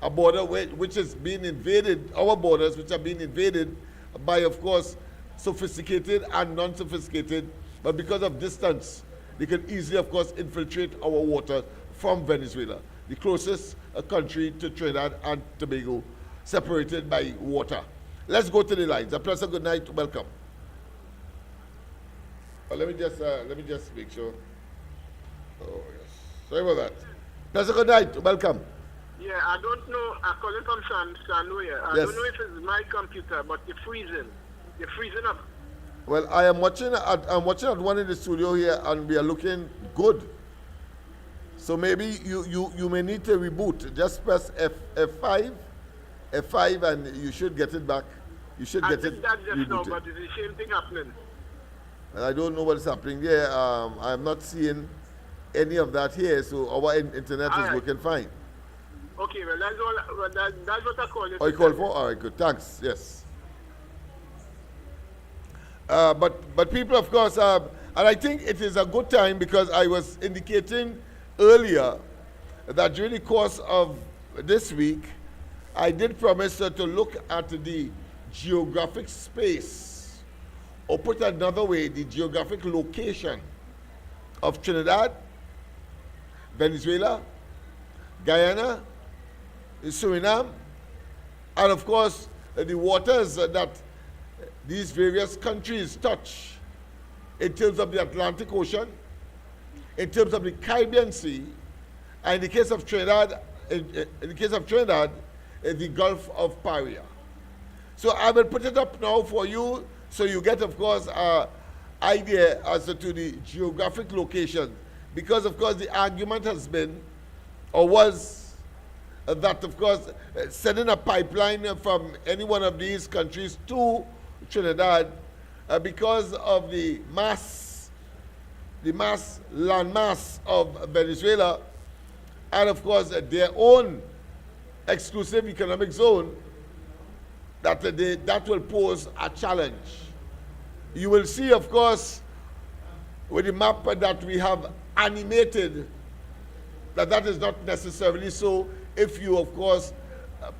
a border which is being invaded, our borders which are being invaded by, of course, sophisticated and non-sophisticated, but because of distance, they can easily, of course, infiltrate our water from Venezuela, the closest country to Trinidad and Tobago, separated by water. Let's go to the lines. A pleasant good night. Welcome. Let me just make sure. Oh yes. Sorry about that. Pleasant good night. Welcome.
Yeah, I don't know. I'm calling from San Luis. I
Yes.
don't know if it's my computer, but it's freezing. You're freezing up.
Well, I'm watching at one in the studio here, and we are looking good. So maybe you may need to reboot. Just press F5, and you should get it back. You should
I
get
did
it
that just now,
rebooted.
but it's the same thing happening.
And I don't know what's happening there. I'm not seeing any of that here, so our internet
All
is
right.
working fine.
Okay, well, that's all. Well, that's what I call it.
Oh, you called for? All right, good. Thanks. Yes. But people, of course, and I think it is a good time because I was indicating earlier that during the course of this week, I did promise to look at the geographic space, or put another way, the geographic location of Trinidad, Venezuela, Guyana, Suriname, and of course the waters that these various countries touch in terms of the Atlantic Ocean, in terms of the Caribbean Sea, and in the case of Trinidad, the Gulf of Paria. So I will put it up now for you, so you get, of course, an idea as to the geographic location, because, of course, the argument has been, or was, that, of course, sending a pipeline from any one of these countries to Trinidad, because of the landmass of Venezuela, and of course their own exclusive economic zone, that will pose a challenge. You will see, of course, with the map that we have animated, that is not necessarily so if you, of course,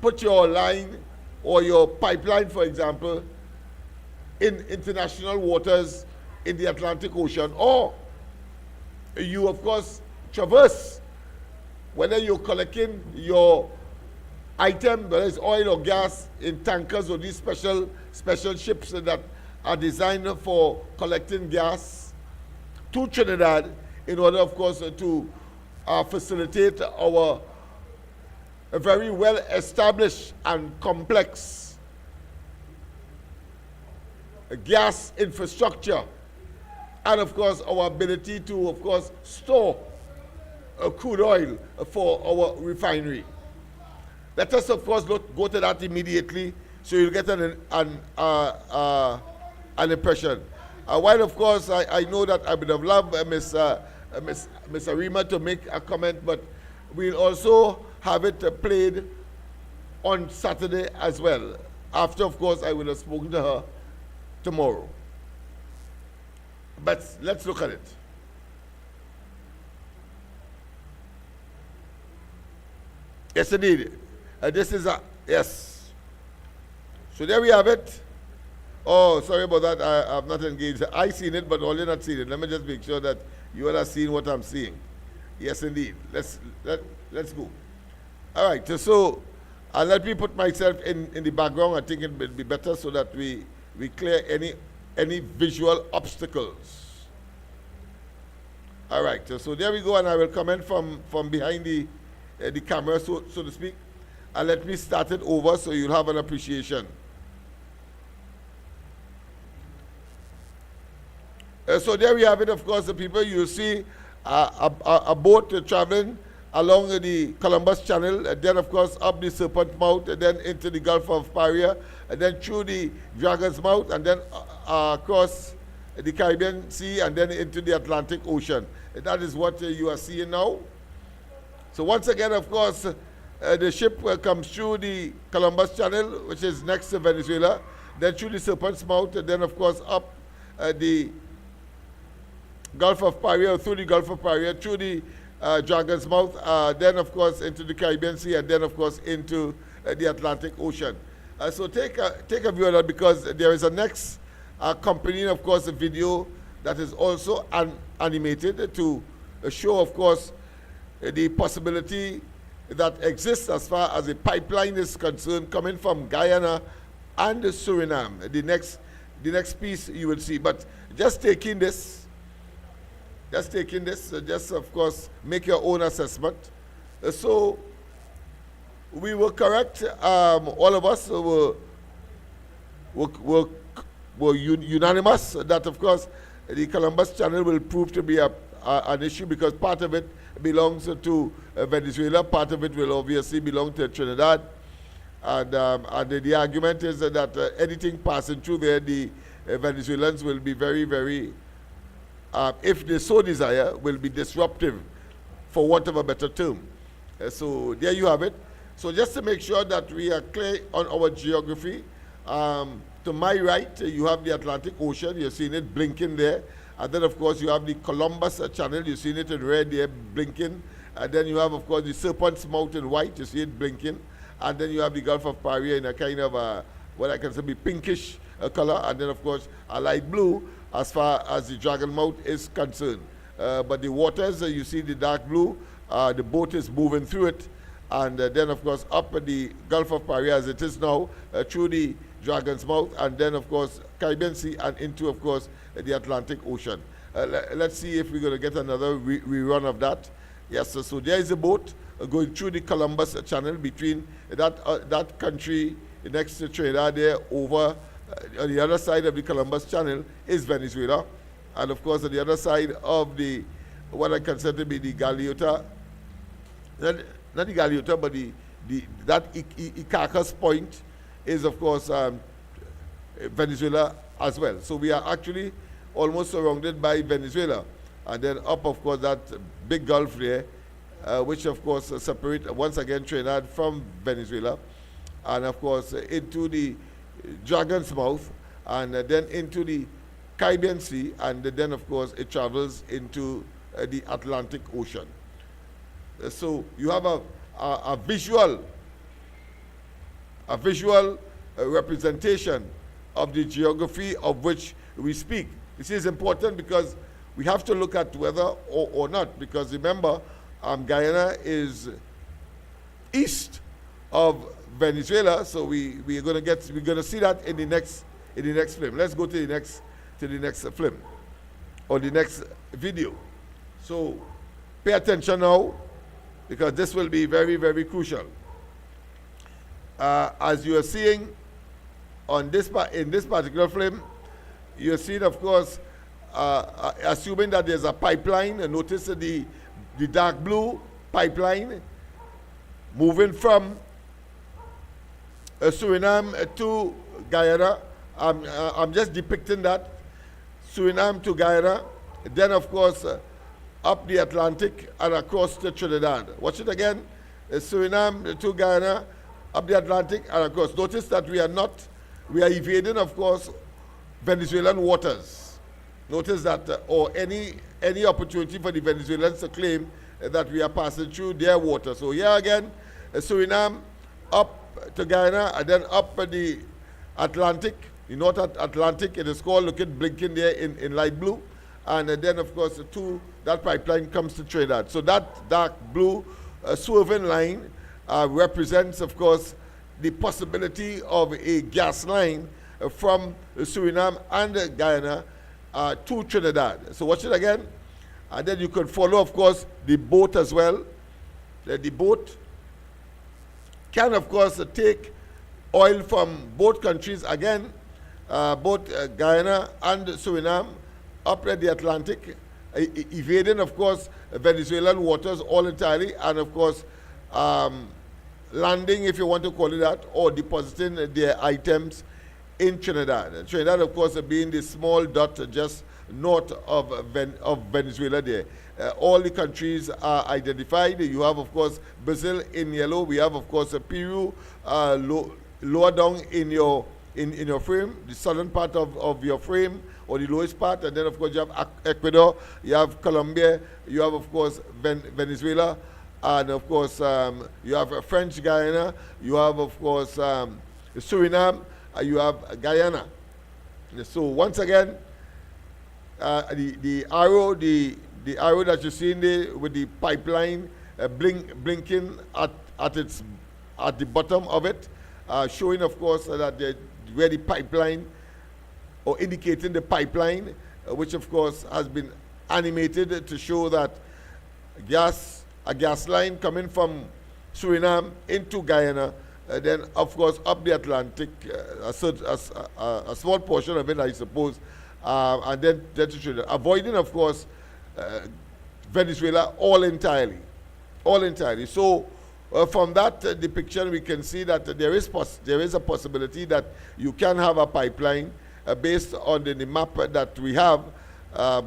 put your line or your pipeline, for example, in international waters in the Atlantic Ocean, or you, of course, traverse, whether you're collecting your item, whether it's oil or gas, in tankers or these special ships that are designed for collecting gas to Trinidad in order, of course, to facilitate our very well established and complex gas infrastructure, and of course our ability to, of course, store crude oil for our refinery. Let us, of course, go to that immediately, so you'll get an impression. While, of course, I know that I would have loved Miss Arima to make a comment, but we'll also have it played on Saturday as well. After, of course, I will have spoken to her tomorrow. But let's look at it. Yes, indeed. This is yes. So there we have it. Oh, sorry about that. I'm not engaged. I seen it, but all you're not seeing it. Let me just make sure that you all are seeing what I'm seeing. Yes, indeed. Let's go. All right. So let me put myself in the background. I think it will be better so that we clear any visual obstacles. All right. So there we go, and I will comment from behind the camera, so to speak. And let me start it over so you'll have an appreciation. So there we have it, of course, the people. You see a boat traveling along the Columbus Channel, and then, of course, up the Serpent Mouth, and then into the Gulf of Paria, and then through the Dragon's Mouth, and then across the Caribbean Sea, and then into the Atlantic Ocean. And that is what you are seeing now. So once again, of course, the ship comes through the Columbus Channel, which is next to Venezuela, then through the Serpent's Mouth, and then, of course, up the Gulf of Paria, through the Gulf of Paria, through the Dragon's Mouth, then, of course, into the Caribbean Sea, and then, of course, into the Atlantic Ocean. So take a view of that, because there is a next accompanying, of course, a video that is also animated to show, of course, the possibility that exists as far as a pipeline is concerned, coming from Guyana and Suriname. The next piece you will see. But just taking this, just of course make your own assessment. So we were correct. All of us were unanimous that, of course, the Columbus Channel will prove to be an issue, because part of it belongs to Venezuela, part of it will obviously belong to Trinidad, and the argument is that anything passing through there, the Venezuelans will be very, very, if they so desire, will be disruptive, for want of a better term. So there you have it. So just to make sure that we are clear on our geography, to my right, you have the Atlantic Ocean. You're seeing it blinking there. And then, of course, you have the Columbus Channel. You're seeing it in red there, blinking. And then you have, of course, the Serpent's Mouth in white. You see it blinking. And then you have the Gulf of Paria in a kind of, what I can say, be pinkish color. And then, of course, a light blue as far as the Dragon Mouth is concerned. But the waters, you see the dark blue. The boat is moving through it. And then, of course, up at the Gulf of Paria as it is now, through the Dragon's Mouth, and then, of course, Caribbean Sea, and into, of course, the Atlantic Ocean. Let's see if we're going to get another rerun of that. Yes, so there is a boat going through the Columbus Channel between that country next to Trinidad there, over on the other side of the Columbus Channel is Venezuela. And, of course, on the other side of the, what I consider to be the Galeota, not the Galeota, but that Icacos Point is, of course, Venezuela as well. So we are actually almost surrounded by Venezuela. And then up, of course, that big gulf there, which, of course, separate, once again, Trinidad from Venezuela. And, of course, into the Dragon's Mouth, and then into the Caribbean Sea, and then, of course, it travels into the Atlantic Ocean. So you have a visual representation of the geography of which we speak. This is important because we have to look at whether or not, because remember, Guyana is east of Venezuela, so we're going to see that in the next film. Let's go to the next film or the next video. So pay attention now, because this will be very, very crucial. As you are seeing in this particular film, you're seeing, of course, assuming that there's a pipeline. Notice the dark blue pipeline moving from Suriname to Guyana. I'm just depicting that. Suriname to Guyana. Then, of course, up the Atlantic and across to Trinidad. Watch it again. Suriname to Guyana, up the Atlantic and across. Notice that we are evading, of course, Venezuelan waters. Notice that, or any opportunity for the Venezuelans to claim that we are passing through their water. So here again, Suriname, up to Guyana, and then up the Atlantic, the North Atlantic. It is called, look at blinking there in light blue. And then, of course, that pipeline comes to Trinidad. So that dark blue swerving line represents, of course, the possibility of a gas line from Suriname and Guyana to Trinidad. So watch it again. And then you could follow, of course, the boat as well. The boat can, of course, take oil from both countries again, both Guyana and Suriname, up at the Atlantic, evading, of course, Venezuelan waters all entirely, and, of course, landing, if you want to call it that, or depositing their items in Trinidad. Trinidad, of course, being the small dot just north of Venezuela there. All the countries are identified. You have, of course, Brazil in yellow. We have, of course, Peru lower down in your frame, the southern part of your frame, or the lowest part. And then, of course, you have Ecuador, you have Colombia, you have, of course, Venezuela, and, of course, you have French Guyana, you have, of course, Suriname, you have Guyana. So once again, the arrow that you see in there with the pipeline blinking at the bottom of it, showing, of course, that where the pipeline, or indicating the pipeline, which, of course, has been animated to show that a gas line coming from Suriname into Guyana, then, of course, up the Atlantic, a small portion of it, I suppose, and then to Trinidad, avoiding, of course, Venezuela all entirely. So from that depiction, we can see that there is a possibility that you can have a pipeline based on the map that we have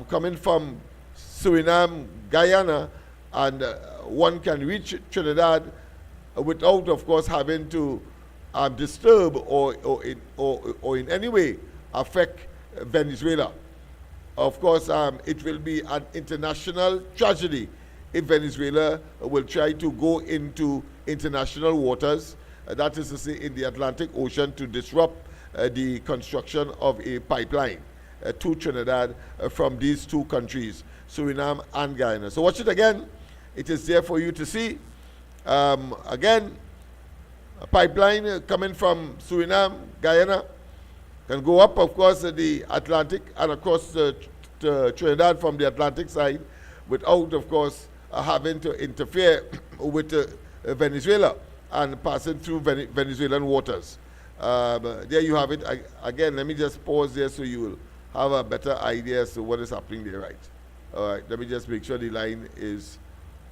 coming from Suriname, Guyana, and one can reach Trinidad without, of course, having to disturb or in any way affect Venezuela. Of course, it will be an international tragedy if Venezuela will try to go into international waters, that is to say in the Atlantic Ocean, to disrupt the construction of a pipeline to Trinidad from these two countries, Suriname and Guyana. So watch it again. It is there for you to see. Again, a pipeline coming from Suriname, Guyana, can go up, of course, the Atlantic and across to Trinidad from the Atlantic side without, of course, having to interfere with Venezuela and passing through Venezuelan waters. There you have it. Again, let me just pause there so you will have a better idea as to what is happening there, right? All right, let me just make sure the line is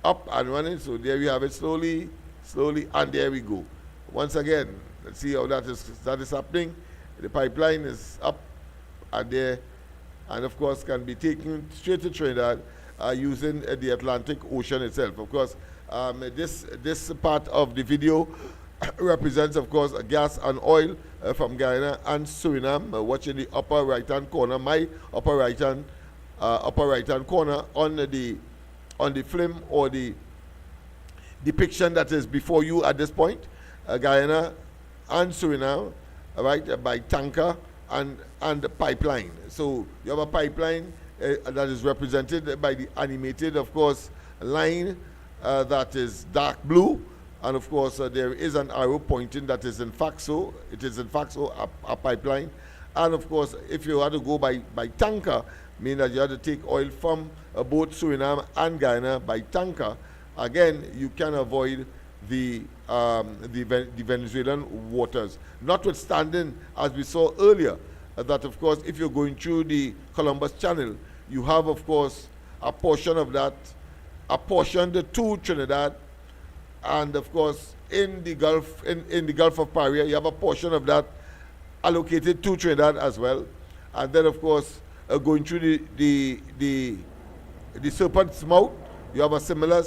up and running. So there we have it, slowly, and there we go. Once again, let's see how that is happening. The pipeline is up and there, and of course can be taken straight to Trinidad using the Atlantic Ocean itself. Of course, this part of the video represents, of course, gas and oil from Guyana and Suriname. Watching the upper right-hand corner, my upper right-hand corner on the film or the depiction that is before you at this point, Guyana and Suriname, right, by tanker and pipeline. So you have a pipeline that is represented by the animated, of course, line that is dark blue, and of course there is an arrow pointing that is in fact so. It is in fact so a pipeline, and of course if you had to go by tanker, meaning that you had to take oil from both Suriname and Guyana by tanker, again you can avoid the Venezuelan waters. Notwithstanding, as we saw earlier, that of course if you're going through the Columbus Channel, you have of course a portion of that apportioned to Trinidad, and of course in the Gulf of Paria you have a portion of that allocated to Trinidad as well, and then of course going through the Serpent's Mouth you have a similar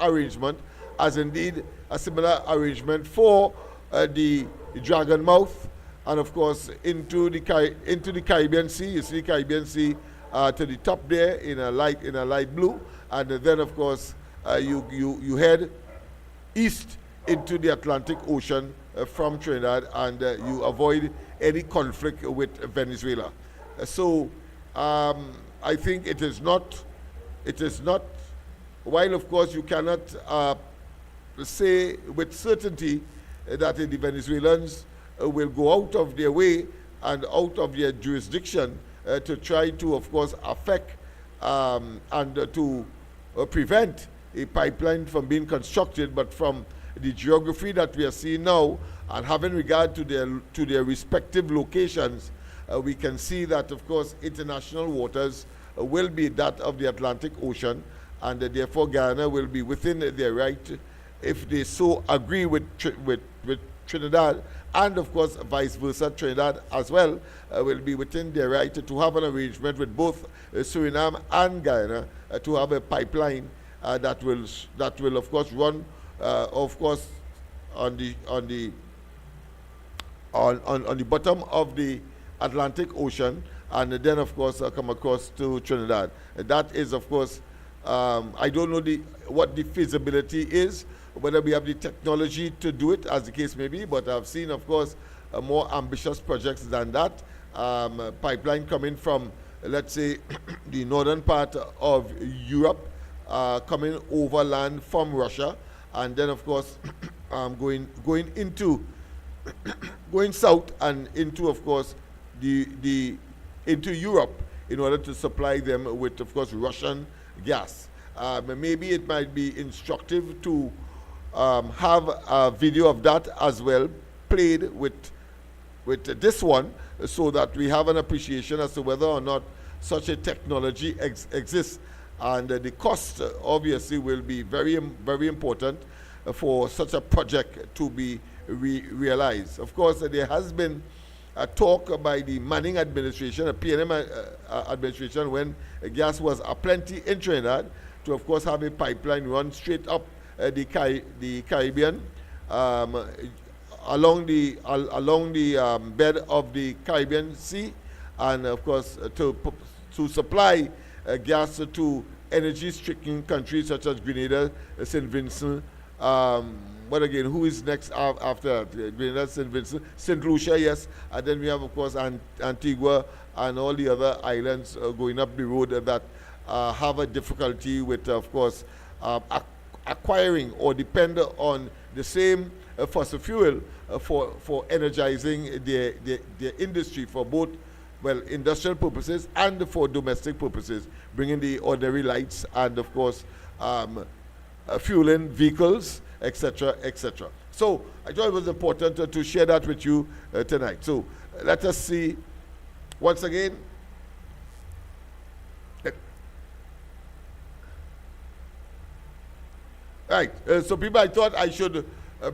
arrangement, as indeed a similar arrangement for the Dragon Mouth, and of course into the Caribbean Sea. You see the Caribbean Sea to the top there in a light blue, and then of course you head east into the Atlantic Ocean from Trinidad, and you avoid any conflict with Venezuela. So I think it is not, while of course you cannot say with certainty that the Venezuelans will go out of their way and out of their jurisdiction to try to, of course, affect and to prevent a pipeline from being constructed, but from the geography that we are seeing now and having regard to their respective locations, we can see that, of course, international waters will be that of the Atlantic Ocean, and therefore Guyana will be within their right, if they so agree with Trinidad, and of course vice versa, Trinidad as well will be within their right to have an arrangement with both Suriname and Guyana to have a pipeline that will of course run of course on the bottom of the Atlantic Ocean, and then of course come across to Trinidad. That is of course I don't know what the feasibility is, whether we have the technology to do it, as the case may be, but I've seen, of course, more ambitious projects than that. Pipeline coming from, let's say, the northern part of Europe, coming overland from Russia, and then, of course, going south and into, of course, into Europe in order to supply them with, of course, Russian gas. Maybe it might be instructive to have a video of that as well played with this one, so that we have an appreciation as to whether or not such a technology exists, and the cost obviously will be very, very important for such a project to be realized. Of course, there has been a talk by the Manning administration, a PNM administration, when gas was aplenty in Trinidad, to of course have a pipeline run straight up the Caribbean, along the bed of the Caribbean Sea, and of course to supply gas to energy-stricken countries such as Grenada, St. Vincent. But again, who is next after that? Grenada, St. Vincent, St. Lucia, yes, and then we have of course Antigua and all the other islands going up the road that have a difficulty with, of course, acquiring or depend on the same fossil fuel for energizing their industry, for both, well, industrial purposes and for domestic purposes, bringing the ordinary lights and, of course, fueling vehicles, etc., etc. So I thought it was important to share that with you tonight. So let us see once again. Right, so people, I thought I should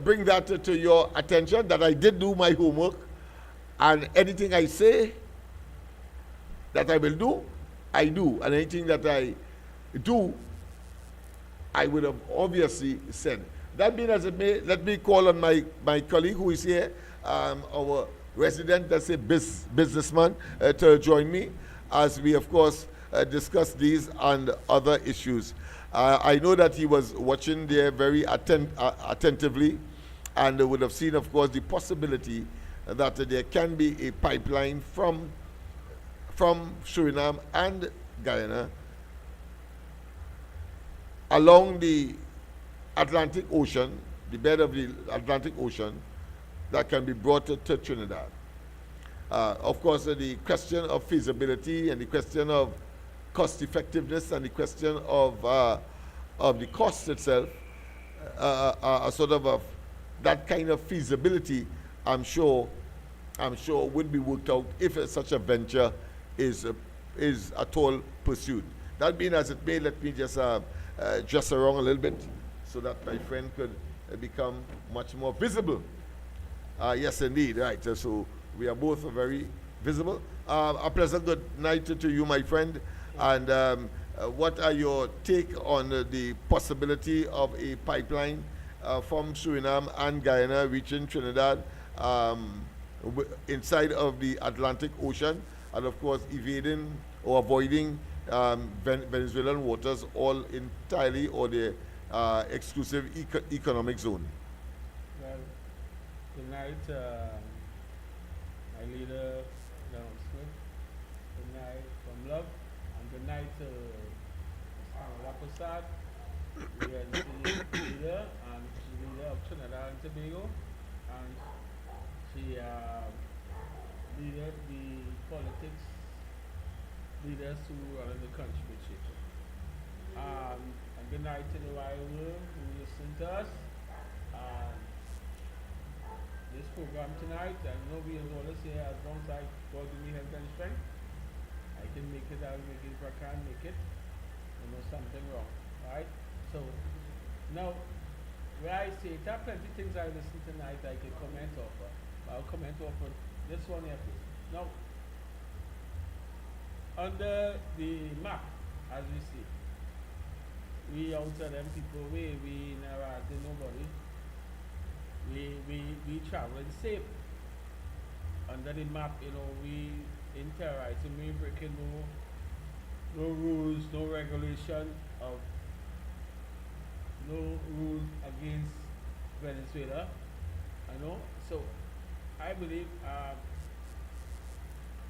bring that to your attention, that I did do my homework, and anything I say that I will do, I do, and anything that I do, I would have obviously said. That being as it may, let me call on my colleague who is here, our resident, let's say businessman, to join me as we, of course, discuss these and other issues. I know that he was watching there very attentively, and would have seen, of course, the possibility that there can be a pipeline from Suriname and Guyana along the Atlantic Ocean, the bed of the Atlantic Ocean, that can be brought to Trinidad. Of course, the question of feasibility and the question of cost effectiveness and the question of the cost itself, sort of that kind of feasibility, I'm sure would be worked out if such a venture is at all pursued. That being as it may, let me just dress around a little bit so that my friend could become much more visible. Yes, indeed, right. So we are both very visible. A pleasant good night to you, my friend. And what are your take on the possibility of a pipeline from Suriname and Guyana reaching Trinidad inside of the Atlantic Ocean, and of course evading or avoiding Venezuelan waters all entirely, or their exclusive economic zone.
Well, tonight, my leader announcement. Good night from love, and good night to Mr. Prasad, ANC leader, and leader of Trinidad and Tobago, and she leader the politics leaders who run the country with she. And good night to the wide world who listen to us. This program tonight, and nobody is always here as long as God give me health and strength. I can make it, I'll make it. If I can't make it, something wrong. Right? So, now, where I say, there are plenty things I listen tonight I can comment off. I'll comment off on this one here, please. Now, under the map, as we see, we out of them people, we never had nobody. We traveling safe. Under the map, we in terrorizing, we breaking no rules, no regulation of no rules against Venezuela. So I believe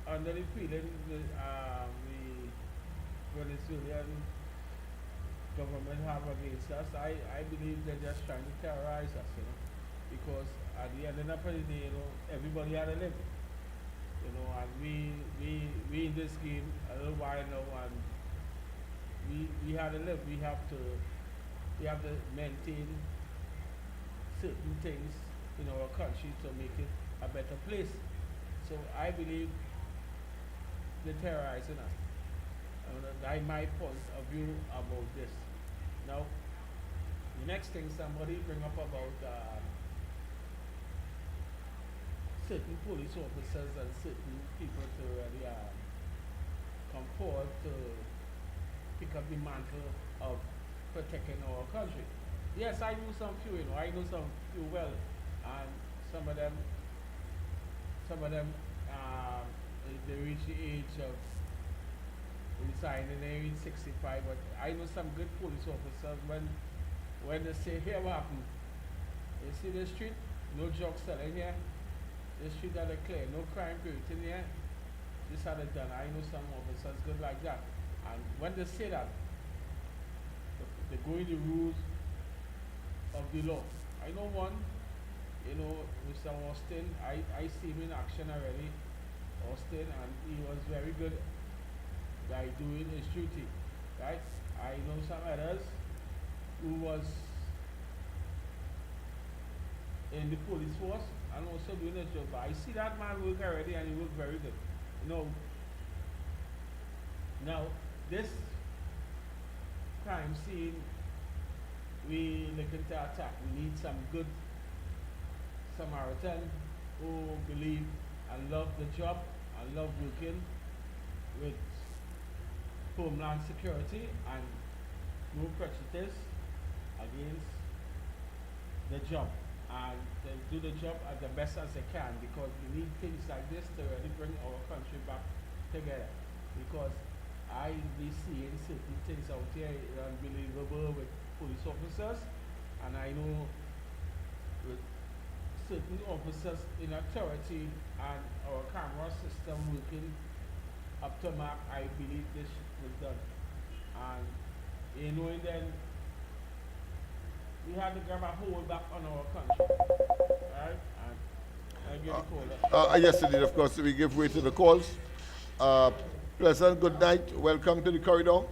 under the feeling the Venezuelan government have against us, I believe they're just trying to terrorize us, because at the end of the day, everybody had to live, and we in this game a little while now, and we had to live. We have to maintain certain things in our country to make it a better place. So I believe they're terrorizing us. That's my point of view about this. Now, the next thing somebody bring up about certain police officers and certain people to really come forward to pick up the mantle of protecting our country. Yes, I know some few, I know some few well, and some of them, they reach the age of resigning, they reach 65, but I know some good police officers when they say, here what happened? You see the street, no drug selling here, the street are clear, no crime period in here, this had it done. I know some officers good like that. And when they say that, they go in the rules of the law. I know one, Mr. Austin, I see him in action already, Austin, and he was very good by doing his duty, right? I know some others who was in the police force and also doing his job, but I see that man work already, and he worked very good. Now, this crime scene, we looking to attack. We need some good Samaritan who believe and love the job and love working with homeland security and no prejudice against the job, and they do the job as the best as they can, because we need things like this to really bring our country back together. Because I be seeing certain things out here unbelievable with police officers, and I know with certain officers in authority and our camera system working up to mark, I believe this was done. And then we had to grab a hold back on our country, right? And I give the call.
Yes, indeed, of course, we give way to the calls. Pleasant good night, welcome to the corridor.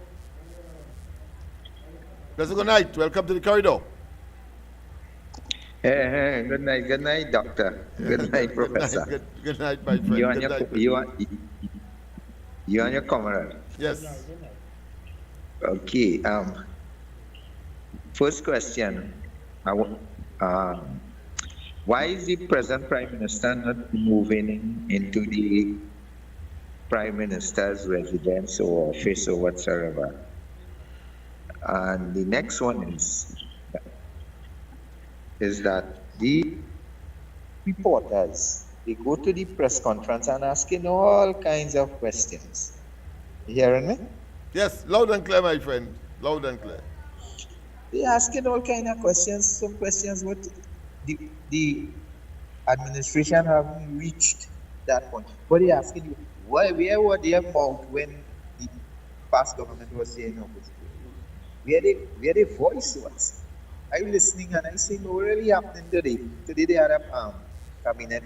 Pleasant good night, welcome to the corridor.
Hey, good night, doctor. Good night, professor.
Good night, my friend.
You and your comrade.
Yes.
Okay. First question. Why is the present Prime Minister not moving into the Prime Minister's residence or office or whatsoever? And the next one is that the reporters, they go to the press conference and asking all kinds of questions. You hearing me?
Yes, loud and clear, my friend. Loud and clear.
They asking all kind of questions. Some questions what the administration haven't reached that point. But they asking you, where were their mouth when the past government was saying opposite? Where their voice was? I was listening and I see what really happening today. Today they had a cabinet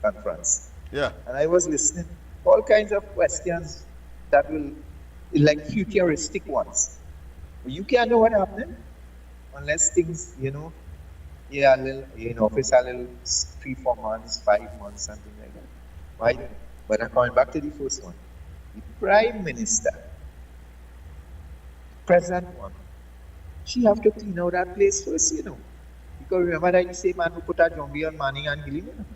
conference.
Yeah.
And I was listening all kinds of questions that will like futuristic ones. You can't know what happening unless things, yeah, a little, office a little 3-4 months, 5 months, something like that. Right? But I'm coming back to the first one. The Prime Minister, present one, she have to clean out that place first, Because remember that the same man who put a zombie on Manning and Gilliam,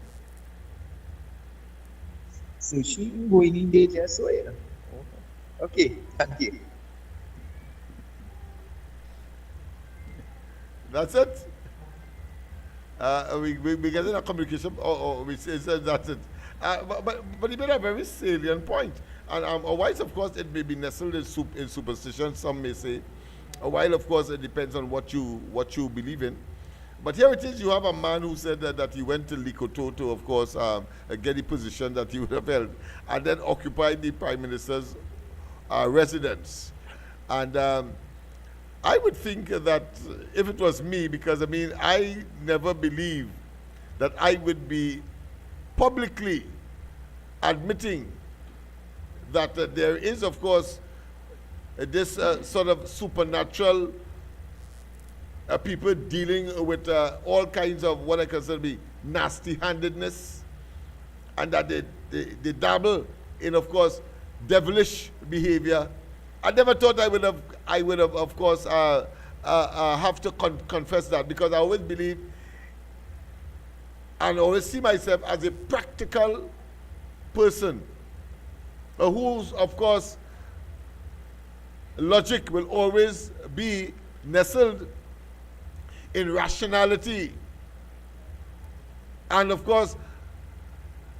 So she going in there just so, Okay, thank you.
That's it. We get in a communication, or we say that's it. But he made a very salient point. And otherwise, of course, it may be nestled in superstition, some may say. While, of course, it depends on what you believe in. But here it is, you have a man who said that he went to Likoto to, of course, get the position that he would have held, and then occupied the Prime Minister's residence. And I would think that if it was me, because I never believed that I would be publicly admitting that there is, of course, this sort of supernatural people dealing with all kinds of what I consider to be nasty-handedness, and that they dabble in, of course, devilish behavior. I never thought I would have, of course, have to confess that, because I always believe and always see myself as a practical person whose, of course, logic will always be nestled in rationality, and, of course,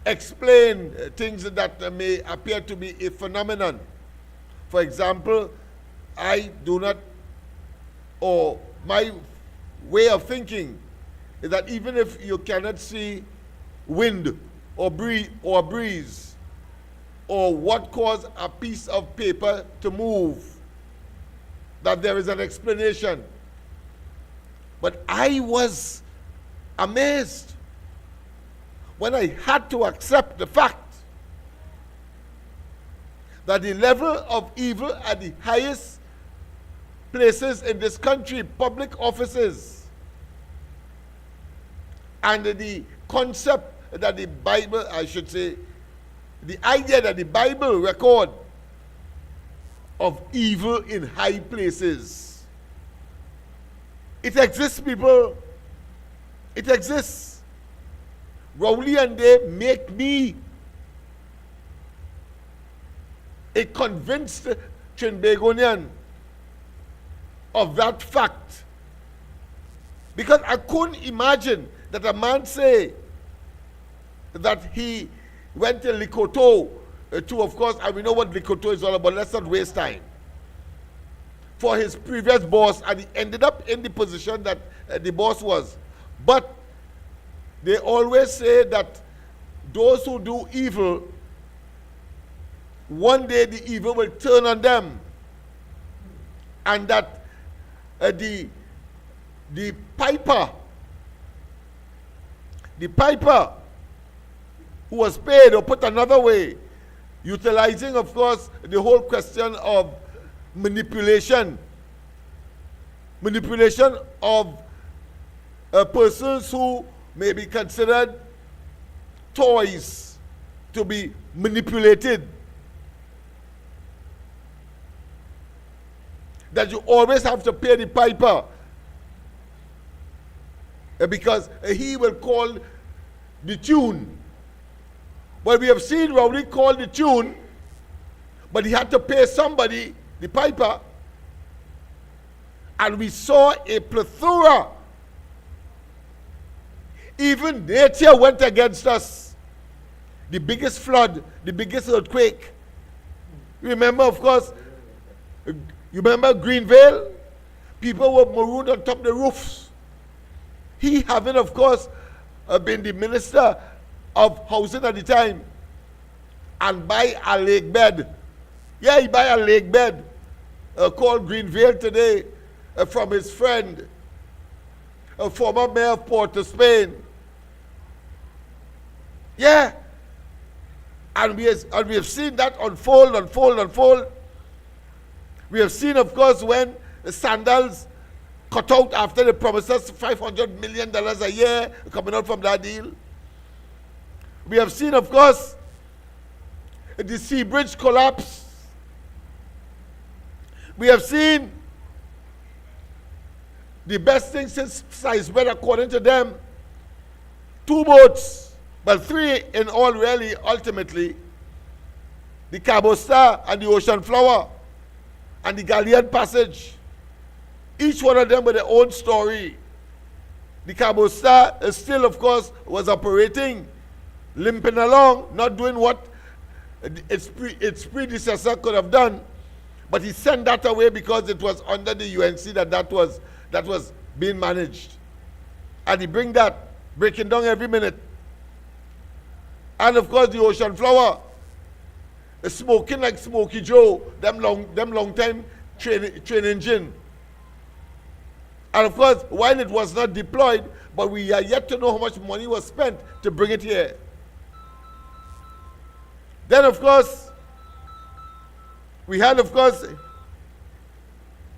explain things that may appear to be a phenomenon. For example, I do not, or my way of thinking is that even if you cannot see wind or breeze, or what caused a piece of paper to move, that there is an explanation. But I was amazed when I had to accept the fact that the level of evil at the highest places in this country, public offices, and the concept that the Bible, I should say, the idea that the Bible record of evil in high places. It exists, people. It exists. Rowley and they make me a convinced Trinbagonian of that fact. Because I couldn't imagine that a man say that he went to Likoto to, of course, and we know what Likoto is all about, let's not waste time, for his previous boss, and he ended up in the position that the boss was. But they always say that those who do evil, one day the evil will turn on them, and that the piper who was paid, or put another way, utilizing, of course, the whole question of manipulation of persons who may be considered toys to be manipulated. That you always have to pay the piper, because he will call the tune. Well, we have seen Rowley call the tune, but he had to pay somebody, the piper, and we saw a plethora. Even nature went against us. The biggest flood, the biggest earthquake. Remember, of course, you remember Greenvale? People were marooned on top of the roofs. He having, of course, been the minister of housing at the time, and buy a lake bed. Yeah, he buy a lake bed called Greenvale today from his friend, a former mayor of Port of Spain. Yeah. And we have seen that unfold. We have seen, of course, when the Sandals cut out after they promised us $500 million a year coming out from that deal. We have seen, of course, the Sea Bridge collapse. We have seen the best thing since sliced bread, according to them, 2 boats, but 3 in all really, ultimately, the Cabo Star and the Ocean Flower and the Galleon Passage. Each one of them with their own story. The Cabo Star still, of course, was operating, limping along, not doing what its predecessor could have done. But he sent that away because it was under the UNC that was being managed. And he bring that, breaking down every minute. And of course the Ocean Flower is smoking like Smokey Joe, them long time train engine. And of course, while it was not deployed, but we are yet to know how much money was spent to bring it here. Then of course, we had, of course,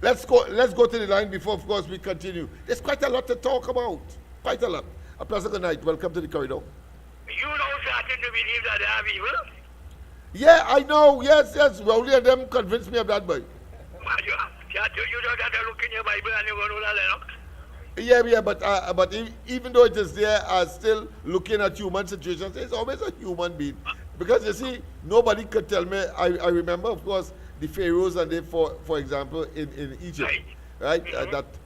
let's go to the line before, of course, we continue. There's quite a lot to talk about. Quite a lot. A pleasant good night. Welcome to the corridor.
You know starting to believe that they have evil?
Yeah, I know. Yes. Rowley and them convinced me of that, boy.
You don't have to look in your Bible and you go to Lennox.
Yeah, but even though it is there, still looking at human situations, it's always a human being. Because you see, nobody could tell me. I remember, of course, the pharaohs and they, for example, in Egypt, right?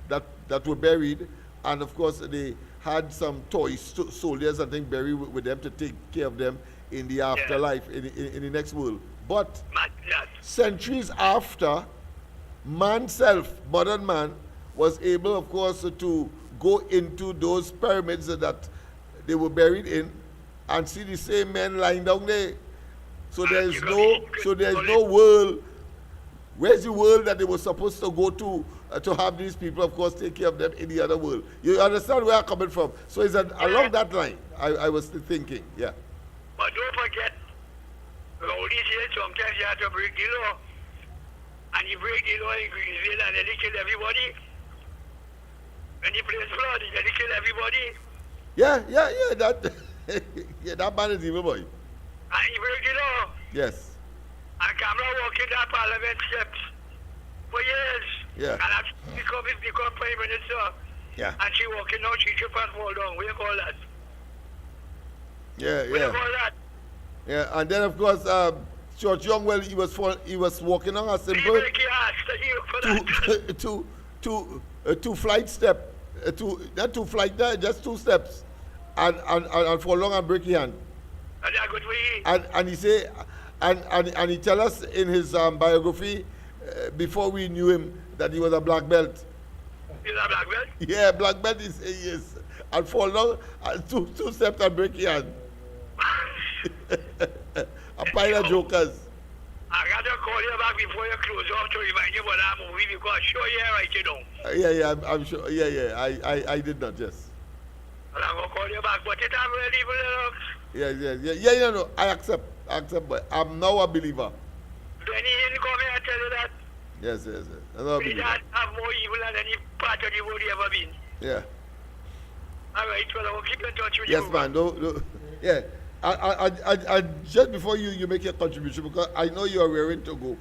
That were buried, and of course they had some toy soldiers and things buried with them to take care of them in the afterlife, in the next world. But centuries after, modern man, was able, of course, to go into those pyramids that they were buried in and see the same men lying down there. So there's no world. Where's the world that they were supposed to go to have these people, of course, take care of them in the other world? You understand where I'm coming from? So it's along that line I was thinking, yeah.
But don't forget, Rowdy said sometimes you have to break the law. And you break the law in Greenville and then they kill everybody. And you place blood and then they kill everybody.
Yeah, that man is evil, boy.
And you break the law.
Yes.
And Kamala walking that parliament steps for years.
Yeah.
And after become prime minister.
Yeah.
And she walking out, she trip and fall down. What do you call that?
Yeah.
What do you call that?
Yeah, and then of course, George Young, well, he was walking on a simple two flight step, not 2 flight, just 2 steps, and fall long and break your hand.
And that's good for you.
And he say, and he tell us in his biography before we knew him that he was a black belt.
He's a black belt?
Yeah, black belt is and fall long, and 2 steps and break your hand. A pile of jokers.
I got to call you back before you close off to remind you about that movie because sure you right, you know.
I'm sure. Yeah. I did not, yes.
And I'm going to call you back, but it I'm ready for the looks.
Yeah. No. I accept, but I'm now a believer.
Then he didn't come here and tell you that.
Yes. I'm now a
He
believer.
doesn't have more evil than any part of the world he ever been.
Yeah.
All right, well, I will keep in touch with
Yes,
you.
man. No. Yeah. I just before you make your contribution, because I know you are raring to go.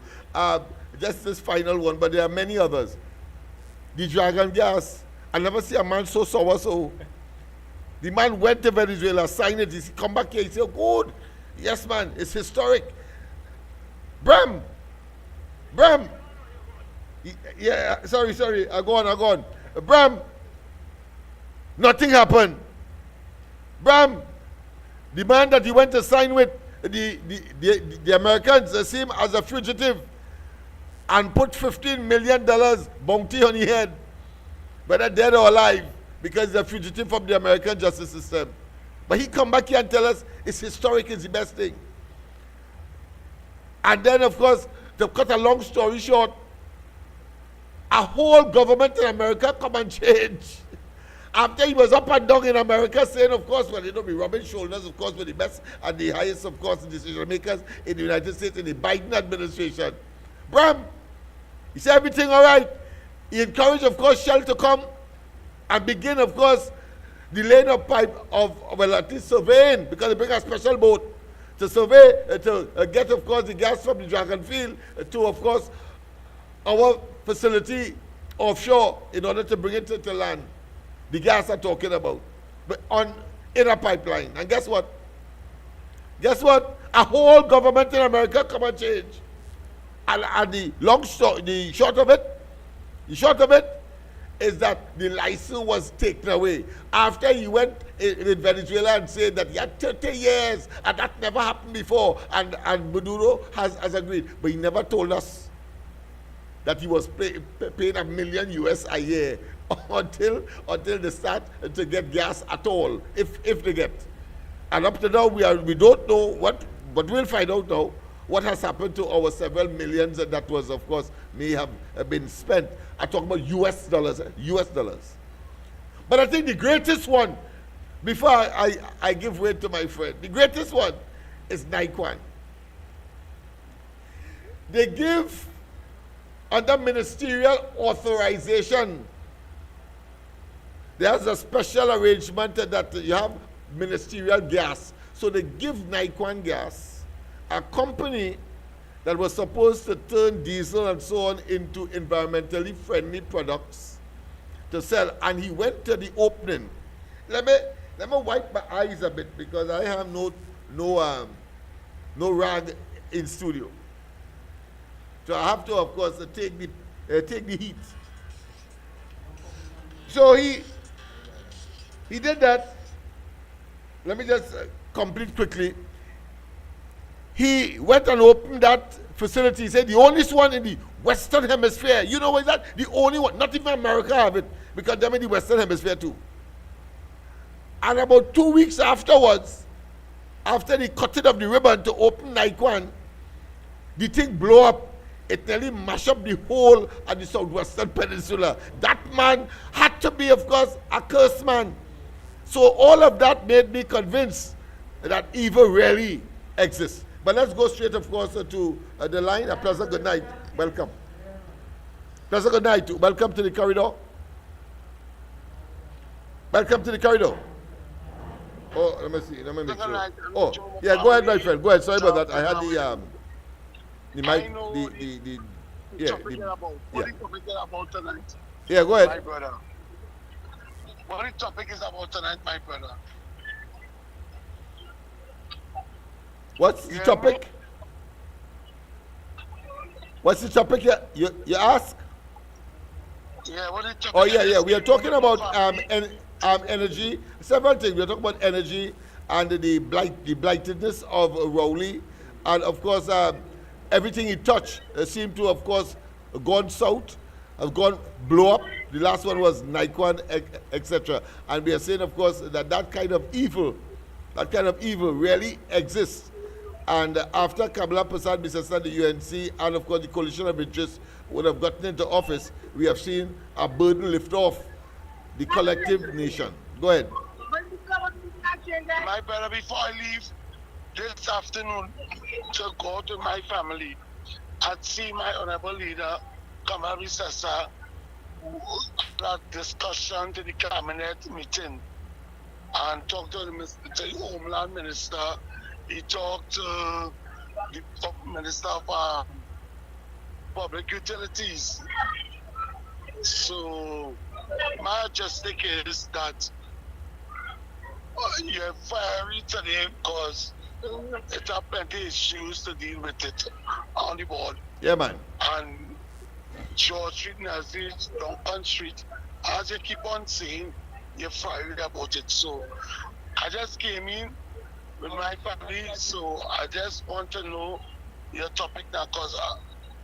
Just this final one, but there are many others. The Dragon Gas. I never see a man so sour. So the man went to Venezuela, signed it. He come back here. He said, "Good, yes, man. It's historic." Bram. Yeah. Sorry. I go on. Bram. Nothing happened. Bram. The man that he went to sign with, the Americans see him as a fugitive and put $15 million bounty on his head. whether dead or alive, because he's a fugitive from the American justice system. But he come back here and tell us it's historic, it's the best thing. And then, of course, to cut a long story short, a whole government in America come and change. After he was up and down in America saying, of course, well, we rubbing shoulders, of course, with the best and the highest, of course, decision makers in the United States, in the Biden administration. Bram, he said everything all right. He encouraged, of course, Shell to come and begin, of course, the laying of pipe of, well, at least surveying, because they bring a special boat to survey, to get, of course, the gas from the Dragon Field to, of course, our facility offshore in order to bring it to land. The gas I'm talking about, but in a pipeline. And guess what? Guess what? A whole government in America come and change. And the short of it is that the license was taken away after he went in Venezuela and said that he had 30 years and that never happened before, and Maduro has agreed, but he never told us that he was paying $1 million US a year until they start to get gas at all, if they get. And up to now we don't know what, but we'll find out now what has happened to our several millions that was, of course, may have been spent. I talk about US dollars. But I think the greatest one, before I give way to my friend, the greatest one is NICWAN. They give under ministerial authorization. There's a special arrangement that you have ministerial gas. So they give NICWAN gas, a company that was supposed to turn diesel and so on into environmentally friendly products to sell. And he went to the opening. Let me wipe my eyes a bit because I have no rag in studio. So I have to, of course, take the heat. So he did that. Let me just complete quickly. He went and opened that facility. He said the only one in the Western Hemisphere. You know what is that? The only one. Not even America have it, because they're in the Western Hemisphere too. And about 2 weeks afterwards, after the cutting of the ribbon to open NICWAN, the thing blew up. It nearly mashed up the whole of the Southwestern Peninsula. That man had to be, of course, a cursed man. So all of that made me convinced that evil really exists. But let's go straight, of course, to the line. A pleasant good night. Welcome. Pleasant good night. Welcome to the corridor. Welcome to the corridor. Oh, let me see. Let me make sure. Oh, yeah, go ahead, my friend. Go ahead. Sorry about that. I had the mic,
What the topic is about tonight?
Yeah, go ahead.
My brother. What the topic is about tonight, my brother?
What's the topic? What's the topic you ask?
Yeah, what the topic?
Oh, yeah. We are talking about energy. Several things. We are talking about energy and the blightedness of Rowley, and of course everything he touched seemed to, of course, gone south, have gone blow up. The last one was NICWAN, etc. And we are saying, of course, that kind of evil really exists. And after Kamala Prasad Bisasa, the UNC, and of course the coalition of interests would have gotten into office, we have seen a burden lift off the collective nation. Go ahead.
My brother, before I leave this afternoon to go to my family and see my honorable leader, Kamala Bisasa, that discussion to the cabinet meeting and talk to the Homeland Minister. He talked to the Minister of Public Utilities. So my justice is that you're fiery today because it have plenty issues to deal with it on the board.
Yeah, man.
And George Street, Nazir, Duncan Street, as you keep on saying, you're fiery about it. So I just came in with my family, so I just want to know your topic now because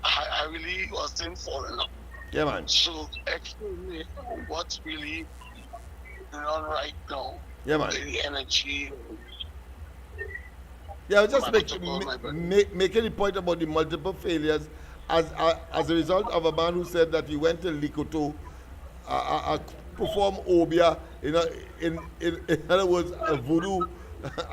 I really wasn't following up.
Yeah, man.
So explain me what's really going on right now.
Yeah, man.
The energy.
Yeah, I was just
Protocol, my brother.
making the point about the multiple failures as a result of a man who said that he went to Likoto, perform obia, in other words, voodoo,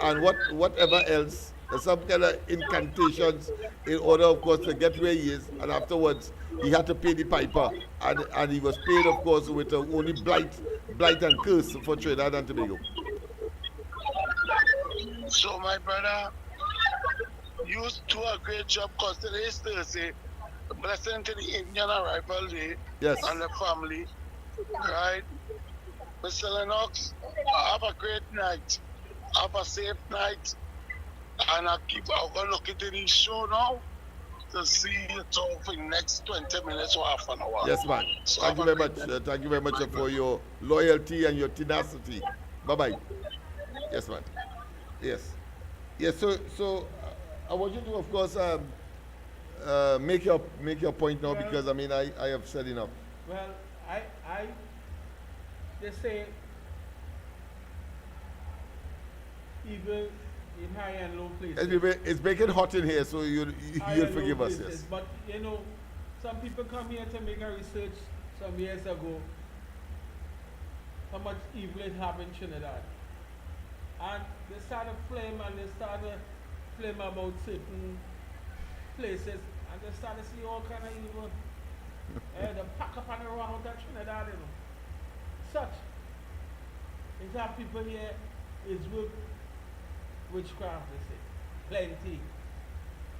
and whatever else, some kind of incantations, in order, of course, to get where he is, and afterwards he had to pay the piper, and he was paid, of course, with only blight and curse for Trinidad and Tobago.
So my brother, you do a great job because today is Thursday. Blessing to the Indian arrival day
Yes.
and the family. Right? Mr. Lennox, have a great night. Have a safe night. And I'm going to look into the show now to see you talk for the next 20 minutes or half an hour.
Yes, man.
So
Thank you
have a
very
great
much.
night.
Thank you very much for your loyalty and your tenacity. Bye-bye. Yes, man. Yes. Yes, so I want you to, of course, make your point now, because, I mean, I have said enough.
Well, they say evil in high and low places.
It's making hot in here, so you'll forgive us,
Places.
yes.
But some people come here to make a research some years ago how much evil it have in Trinidad. And they start to flame about certain places, and they start to see all kind of evil. They pack up and around that Trinidad, Such. It's have people here is with witchcraft, they say. Plenty.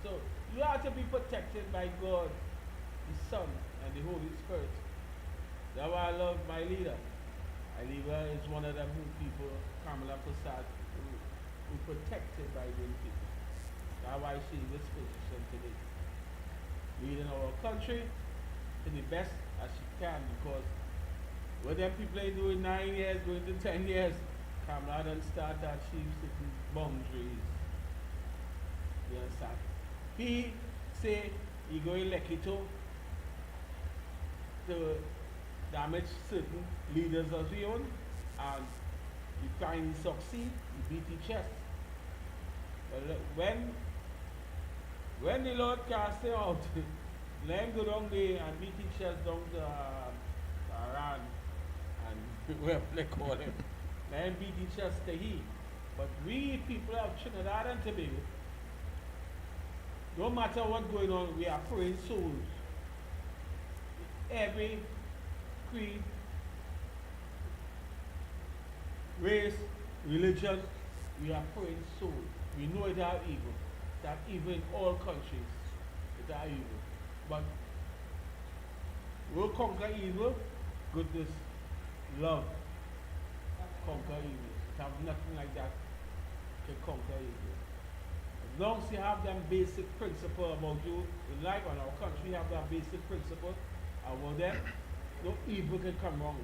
So you have to be protected by God, the Son, and the Holy Spirit. That's why I love my leader. My leader is one of them people, Kamala Prasad, who protected by them people. That's why she's in this position today. Leading our country in the best as she can, because what them people ain't doing 9 years, going to 10 years, Kamala done start that sheep sitting boundaries. You understand? He say he go in Lekito to damage certain leaders of his own, and he finally succeed, he beat his chest. But when the Lord cast him out, let him go down there and beat his chest down to Iran, and where they call him. Let him beat his chest to he. But we people of Trinidad and Tobago, no matter what's going on, we are praying souls. Every creed, race, religion, we are praying souls. We know it are evil. That evil in all countries, it are evil. But we'll conquer evil, goodness, love, conquer evil. It have nothing like that to conquer evil. As long as you have that basic principle about you, in life and our country have that basic principle about them, no evil can come wrong.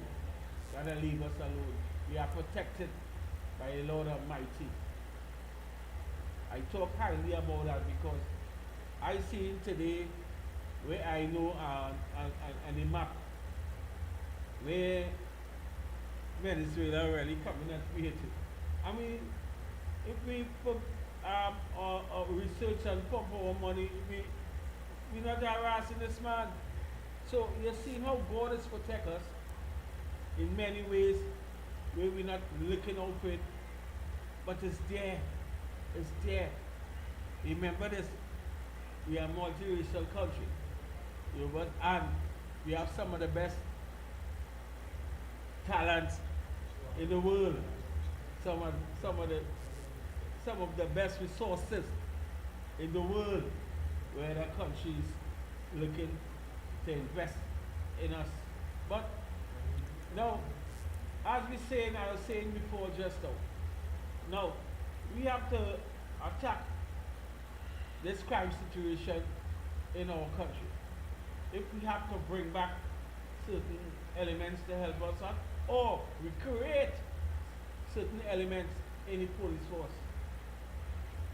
Gotta leave us alone. We are protected by the Lord Almighty. I talk highly about that because I see today where I know and the map where Venezuela really coming and created. I mean, if we put our research and pump our money, we're not harassing this man. So you see how God is protect us in many ways where we're not looking out for it, but it's there. It's there. Remember this, we are a multiracial country. And we have some of the best talents in the world. Some of the best resources in the world where the country is looking to invest in us. But now, as I was saying before just now, we have to attack this crime situation in our country. If we have to bring back certain elements to help us out, or we create certain elements in the police force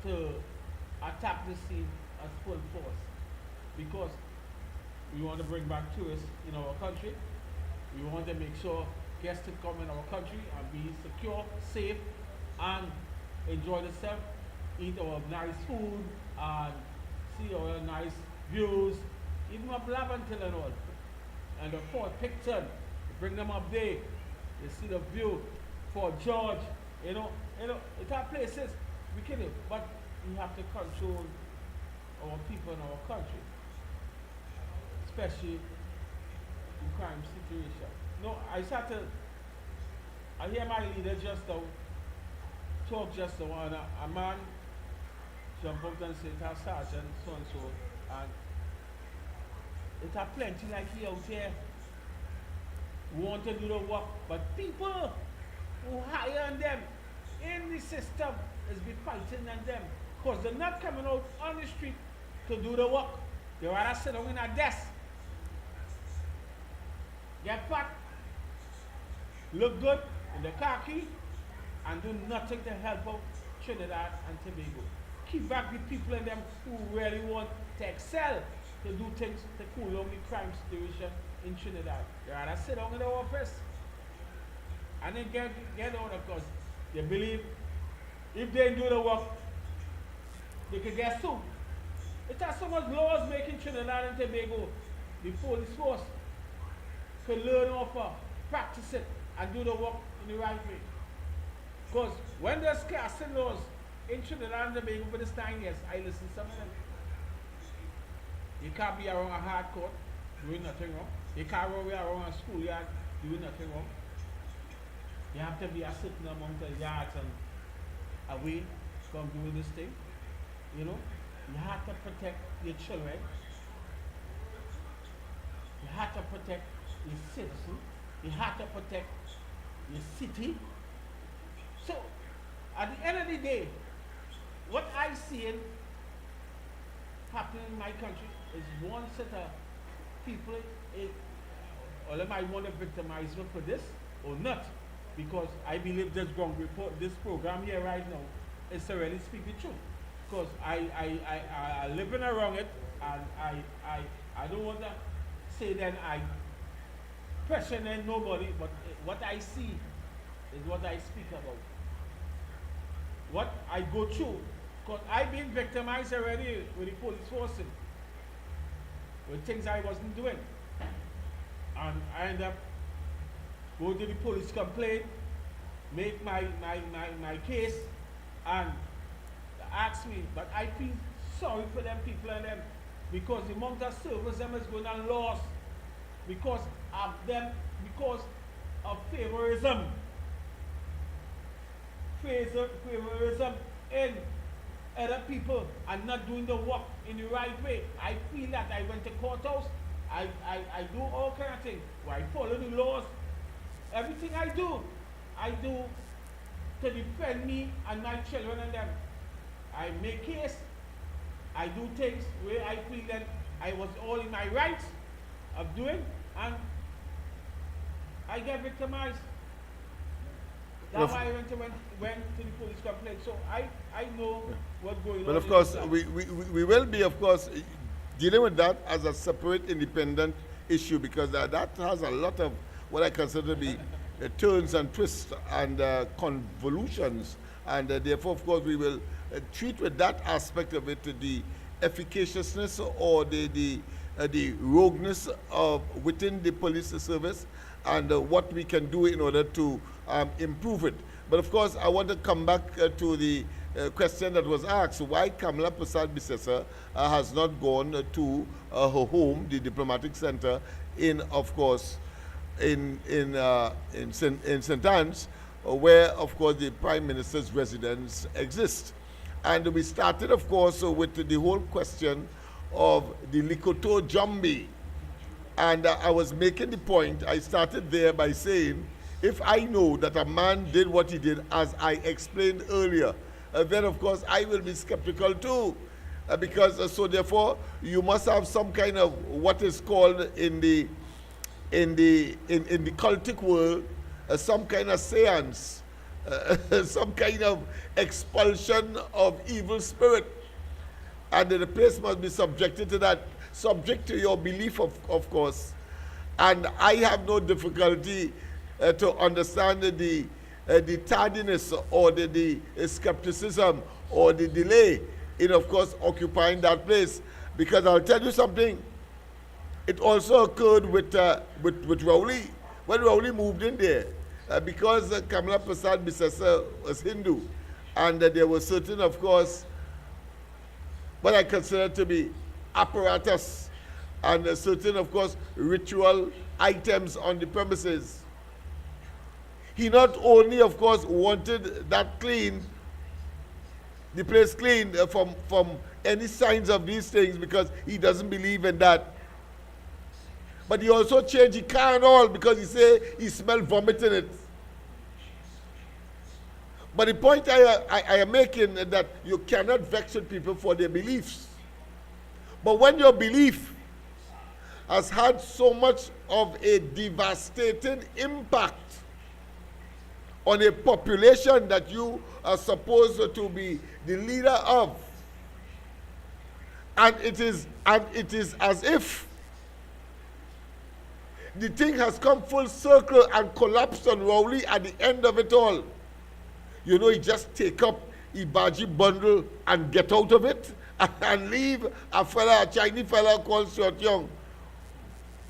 to attack the scene as full force. Because We want to bring back tourists in our country. We want to make sure guests can come in our country and be secure, safe, and enjoy themselves, eat our nice food, and see our nice views, even up Laventille and all. And the Fort Picton, bring them up there. You see the view, Fort George, it are places we can live, but we have to control our people in our country, especially in crime situation. No, I hear my leader just now talk just now, and a man jump out and say, "It's sergeant so and so," and it are plenty like he out here who want to do the work, but people who hire them in the system is be fighting on them because they're not coming out on the street to do the work. They rather sit down in a desk, get fat, look good in the khaki, and do nothing to help out Trinidad and Tobago. Keep back the people in them who really want to excel, to do things to cool down the crime situation in Trinidad. They rather sit down in the office and then get out because they believe if they do the work, they can get sued. It has so much laws making Trinidad and Tobago, the police force, could learn off of, practice it, and do the work in the right way. Because when there's casting laws in Trinidad and Tobago for this 9 years, I listen to some of them. You can't be around a hard court doing nothing wrong. You can't be around a schoolyard doing nothing wrong. You have to be a certain amount of yards and away from doing this thing. You know, you have to protect your children. You have to protect your citizen. You have to protect your city. So, at the end of the day, what I see happening in my country is one set of people, or they might want to victimize me for this or not, because I believe this program here right now is to really speak the truth. Because I living around it, and I don't want to say that I questioning nobody, but what I see is what I speak about. What I go through, because I've been victimized already with the police force, with things I wasn't doing. And I end up going to the police complaint, make my case, and ask me, but I feel sorry for them people and them, because the amount of service them is going to lost because of them, because of favorism in other people and not doing the work in the right way. I feel that I went to courthouse, I do all kind of things, where I follow the laws. Everything I do to defend me and my children and them. I make case, I do things where I feel that I was all in my rights of doing, and I get victimized. That's why I went to the police complaint. So I know what's going on.
But of course, we will be, of course, dealing with that as a separate, independent issue, because that has a lot of what I consider to be turns and twists and convolutions. And therefore, of course, we will treat with that aspect of it the efficaciousness or the rogueness of within the police service, and what we can do in order to improve it. But of course, I want to come back to the question that was asked: why Kamala Prasad Bisesa has not gone to her home, the diplomatic center, in, of course, in St. Anne's, where, of course, the Prime Minister's residence exists. And we started, of course, with the whole question of the Likoto Jambi. And I was making the point, I started there by saying, if I know that a man did what he did, as I explained earlier, then of course I will be skeptical too. Because so therefore you must have some kind of what is called in the cultic world, some kind of seance, some kind of expulsion of evil spirit, and the place must be subjected to that. subject to your belief, of course. And I have no difficulty to understand the tardiness or the skepticism or the delay in, of course, occupying that place. Because I'll tell you something, it also occurred with Rowley. When Rowley moved in there, because Kamala Prasad Bisesa was Hindu, and there were certain, of course, what I consider to be apparatus and certain, of course, ritual items on the premises. He not only, of course, wanted that clean, the place clean from any signs of these things, because he doesn't believe in that. But he also changed the car and all because he said he smelled vomit in it. But the point I am making is that you cannot vex with people for their beliefs. But when your belief has had so much of a devastating impact on a population that you are supposed to be the leader of, and it is as if the thing has come full circle and collapsed on Rowley at the end of it all. You know, he just take up Ibaji bundle and get out of it and leave a Chinese fella called Short Young,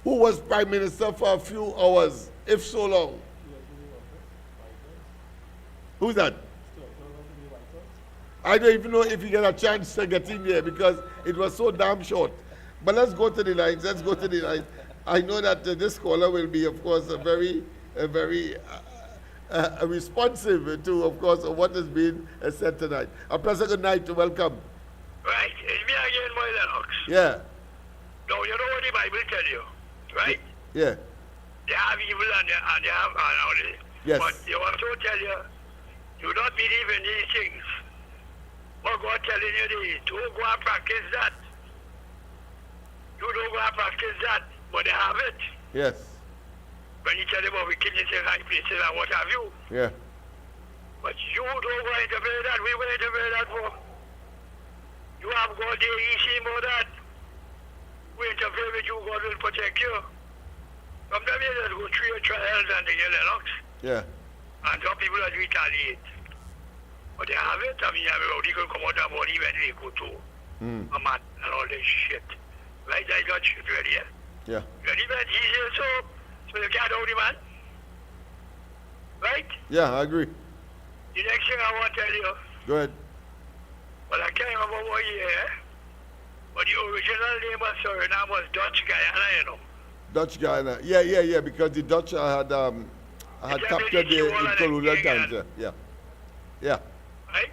who was prime minister for a few hours, if so long. Who's that? I don't even know if he get a chance to get in there because it was so damn short. But let's go to the lines. Let's go to the lines. I know that this caller will be, of course, very responsive to, of course, what has been said tonight. A pleasant good night to welcome.
Right, it's me again, my Lennox.
Yeah.
Now, you know what the Bible tell you, right?
Yeah.
They have evil and they have all this.
Yes.
But they also tell you, do not believe in these things. What God telling you is, don't go and practice that. You don't go and practice that, but they have it.
Yes.
When you tell them about wickedness in high places and what have you.
Yeah.
But you don't go and interfere that. We will interfere that for. You have God there, you see more that. We interfere with you, God will protect you. Sometimes you just go through your trials and they get Lennox.
Yeah.
And some people that retaliate. But they have it. I mean, you can come out and body when they go to a man and all this shit. Like I got shit ready.
Yeah.
Ready, man? Jesus, so you can't hold the man. Right?
Yeah, I agree.
The next thing I want to tell you,
Go ahead.
well, I can't remember what year, but the original name of Suriname was Dutch Guyana, you know.
Dutch Guyana. Yeah, because the Dutch had captured the in colonial times. Yeah. Yeah.
Right?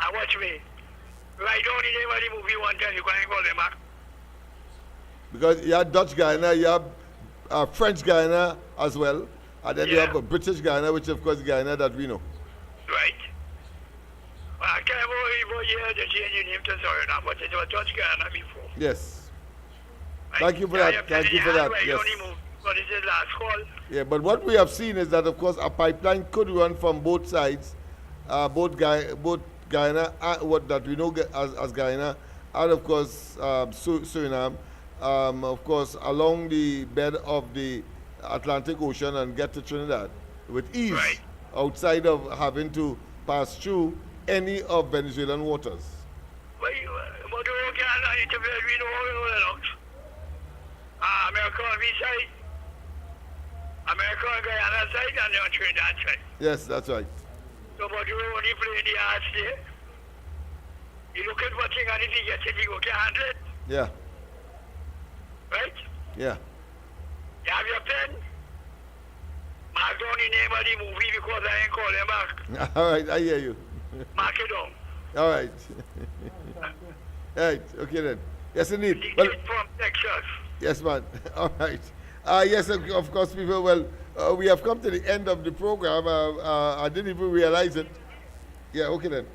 And watch me. Write down the name of the movie one time, you can call them back.
Because you have Dutch Guyana, you have French Guyana as well, and then you have a British Guyana, which of course is Guyana that we know.
Right. Well, I can't remember what year they changed the name to Suriname, but it was Dutch Guyana before.
Yes.
Right?
Thank you for that. Thank you for that. Yes.
But it's the last call.
Yeah, but what we have seen is that, of course, a pipeline could run from both sides, both Guyana, what that we know as Guyana, and of course Suriname, of course, along the bed of the Atlantic Ocean and get to Trinidad with ease,
right,
outside of having to pass through any of Venezuelan waters.
Well, but you can't interfere, we know Lennox. America on this side, America on Guyana side, and on Trinidad side.
Yes, that's right.
So, but you only play the arts there. You look at what thing, and if you get it, you can handle it.
Yeah.
Right?
Yeah.
You have your pen. Mark down the name of the movie because I ain't calling back.
All right, I hear you.
Mark it down.
All right. Right, okay then. Yes, indeed.
The
Well,
kid from Texas.
yes, man. All right. Yes, of course, people. Well, we have come to the end of the program. I didn't even realize it. Yeah, okay then.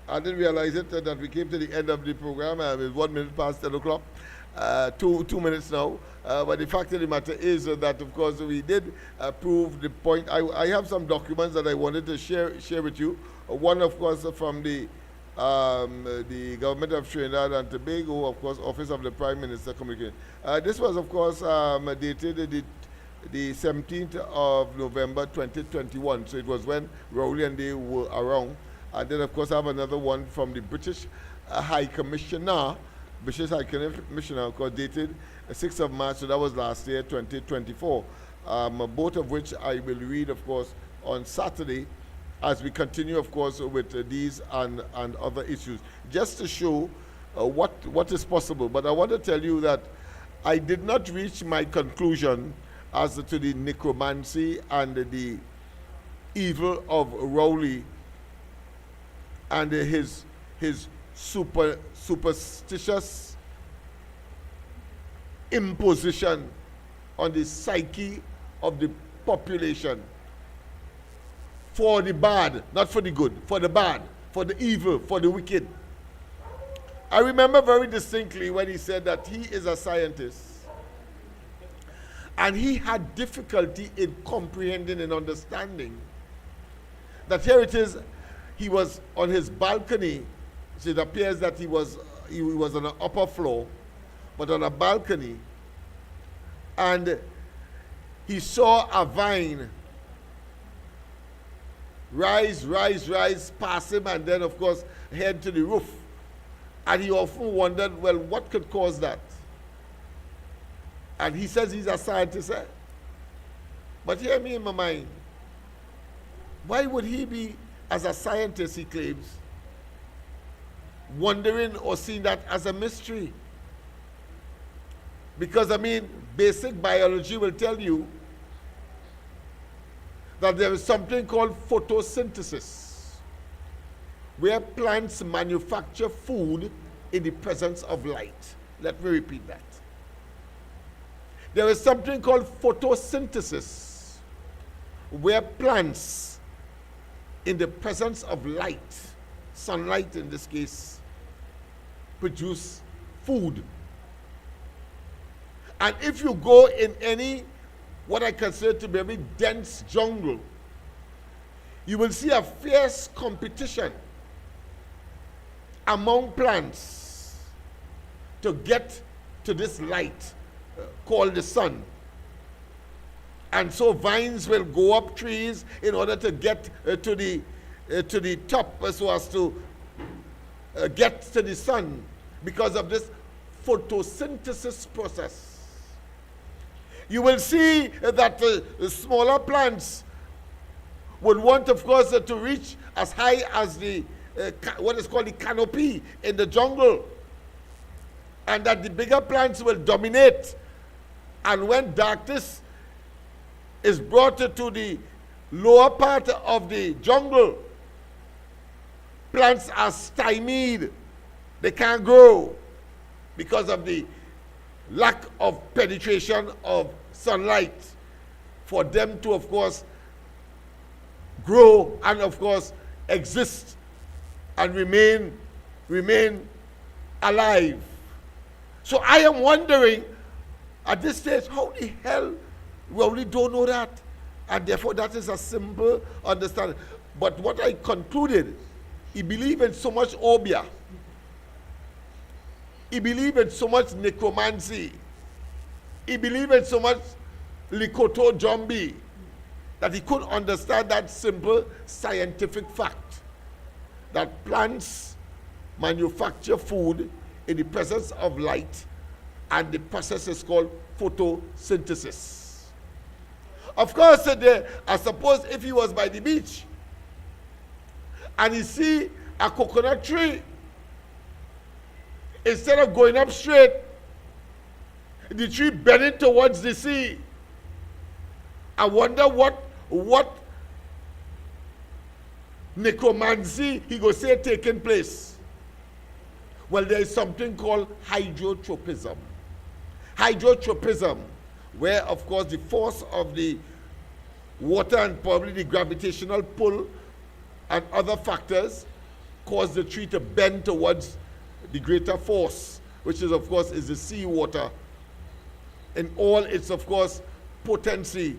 I didn't realize it that we came to the end of the program. It's 1 minute past 10 o'clock. 2 minutes now. But the fact of the matter is that, of course, we did prove the point. I have some documents that I wanted to share with you. One, of course, from the the government of Trinidad and Tobago, of course, Office of the Prime Minister communication. This was, of course, dated the 17th of November 2021. So it was when Rowley and they were around. And then, of course, I have another one from the British High Commissioner, of course, dated 6th of March, so that was last year, 2024. Both of which I will read, of course, on Saturday as we continue, of course, with these and other issues, just to show what is possible. But I want to tell you that I did not reach my conclusion as to the necromancy and the evil of Rowley and his superstitious imposition on the psyche of the population for the bad, not for the good, for the bad, for the evil, for the wicked. I remember very distinctly when he said that he is a scientist and he had difficulty in comprehending and understanding that here it is, he was on his balcony. So it appears that he was on an upper floor, but on a balcony, and he saw a vine rise past him, and then, of course, head to the roof. And he often wondered, well, what could cause that? And he says he's a scientist, eh? But hear me in my mind. Why would he be, as a scientist, he claims, wondering or seeing that as a mystery? Because, I mean, basic biology will tell you that there is something called photosynthesis, where plants manufacture food in the presence of light. Let me repeat that. There is something called photosynthesis, where plants, in the presence of light, sunlight in this case, produce food. And if you go in any, what I consider to be a very dense jungle, you will see a fierce competition among plants to get to this light called the sun. And so vines will go up trees in order to get to the top, so as to get to the sun, because of this photosynthesis process. You will see that the smaller plants would want, of course, to reach as high as the what is called the canopy in the jungle, and that the bigger plants will dominate. And when darkness is brought to the lower part of the jungle, plants are stymied. They can't grow because of the lack of penetration of sunlight for them to, of course, grow and, of course, exist and remain alive. So I am wondering at this stage, how the hell we only don't know that? And therefore that is a simple understanding. But what I concluded, he believed in so much obia. He believed in so much necromancy. He believed in so much likoto jombi that he couldn't understand that simple scientific fact that plants manufacture food in the presence of light, and the process is called photosynthesis. Of course, I suppose if he was by the beach and he see a coconut tree, instead of going up straight, the tree bending towards the sea, I wonder what necromancy he go say taking place. Well, there is something called hydrotropism. Hydrotropism, where, of course, the force of the water and probably the gravitational pull and other factors cause the tree to bend towards the greater force, which is, of course, is the sea water in all its, of course, potency.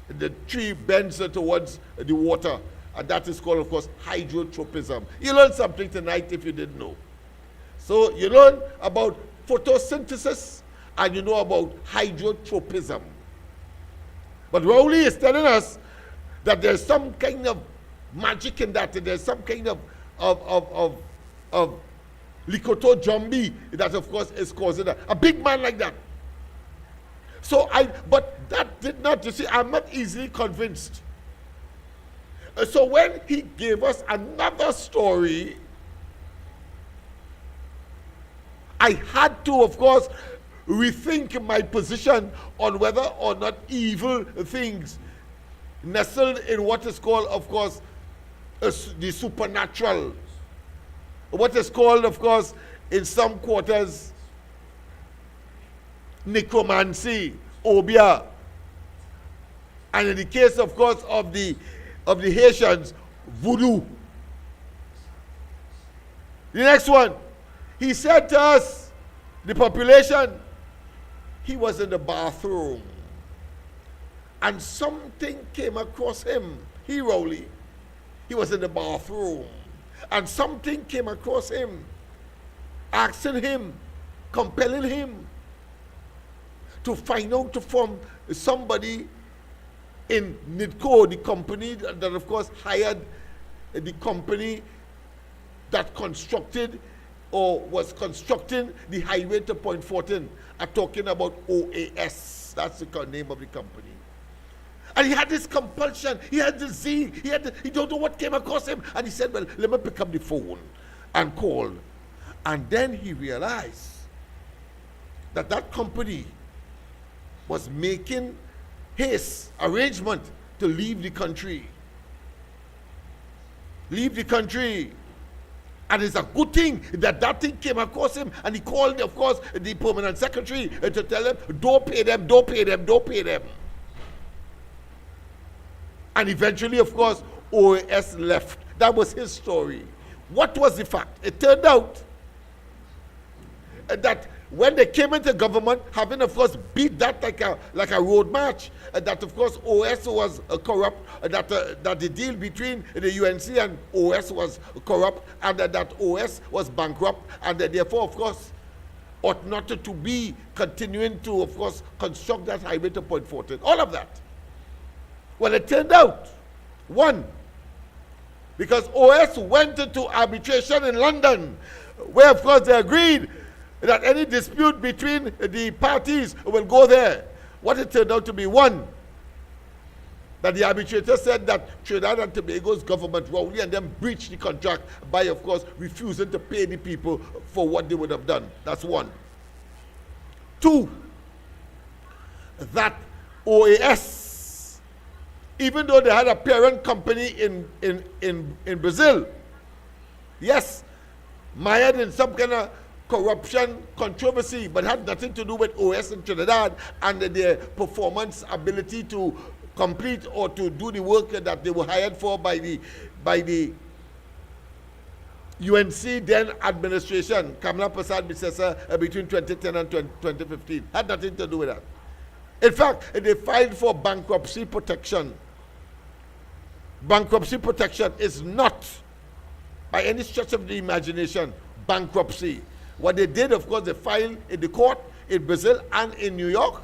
The tree bends towards the water, and that is called, of course, hydrotropism. You learned something tonight if you didn't know. So you learn about photosynthesis, and you know about hydrotropism. But Rowley is telling us that there's some kind of magic in that, and there's some kind of Likoto Jumbi that, of course, is causing that. A big man like that. But that did not, you see, I'm not easily convinced. So when he gave us another story, I had to, of course, rethink my position on whether or not evil things nestled in what is called, of course, the supernatural. What is called, of course, in some quarters, necromancy, obia. And in the case, of course, of the Haitians, voodoo. The next one, he said to us, the population, he was in the bathroom and something came across him. He was in the bathroom and something came across him, asking him, compelling him to find out from somebody in NIDCO, the company that of course hired the company that constructed or was constructing the highway to Point 14. I'm talking about OAS. That's the name of the company. And he had this compulsion, he had this zeal, he don't know what came across him. And he said, well, let me pick up the phone and call. And then he realized that that company was making his arrangement to leave the country. Leave the country. And it's a good thing that that thing came across him. And he called, of course, the permanent secretary to tell him, don't pay them, don't pay them, don't pay them. And eventually, of course, OAS left. That was his story. What was the fact? It turned out that when they came into government, having, of course, beat that like a road march, that, of course, OS was corrupt, that the deal between the UNC and OS was corrupt, and that OS was bankrupt, and that therefore, of course, ought not to be continuing to, of course, construct that highway to Point 14. All of that. Well, it turned out, one, because OS went into arbitration in London, where, of course, they agreed that any dispute between the parties will go there. What it turned out to be, one, that the arbitrator said that Trinidad and Tobago's government wrongly and then breached the contract by, of course, refusing to pay the people for what they would have done. That's one. Two, that OAS, even though they had a parent company in Brazil, yes, mired in some kind of corruption controversy, but had nothing to do with OS in Trinidad and their performance ability to complete or to do the work that they were hired for by the UNC then administration, Kamala Prasad Bissesa, between 2010 and 2015. Had nothing to do with that. In fact, they filed for bankruptcy protection. Bankruptcy protection is not, by any stretch of the imagination, bankruptcy. What they did, of course, they filed in the court in Brazil and in New York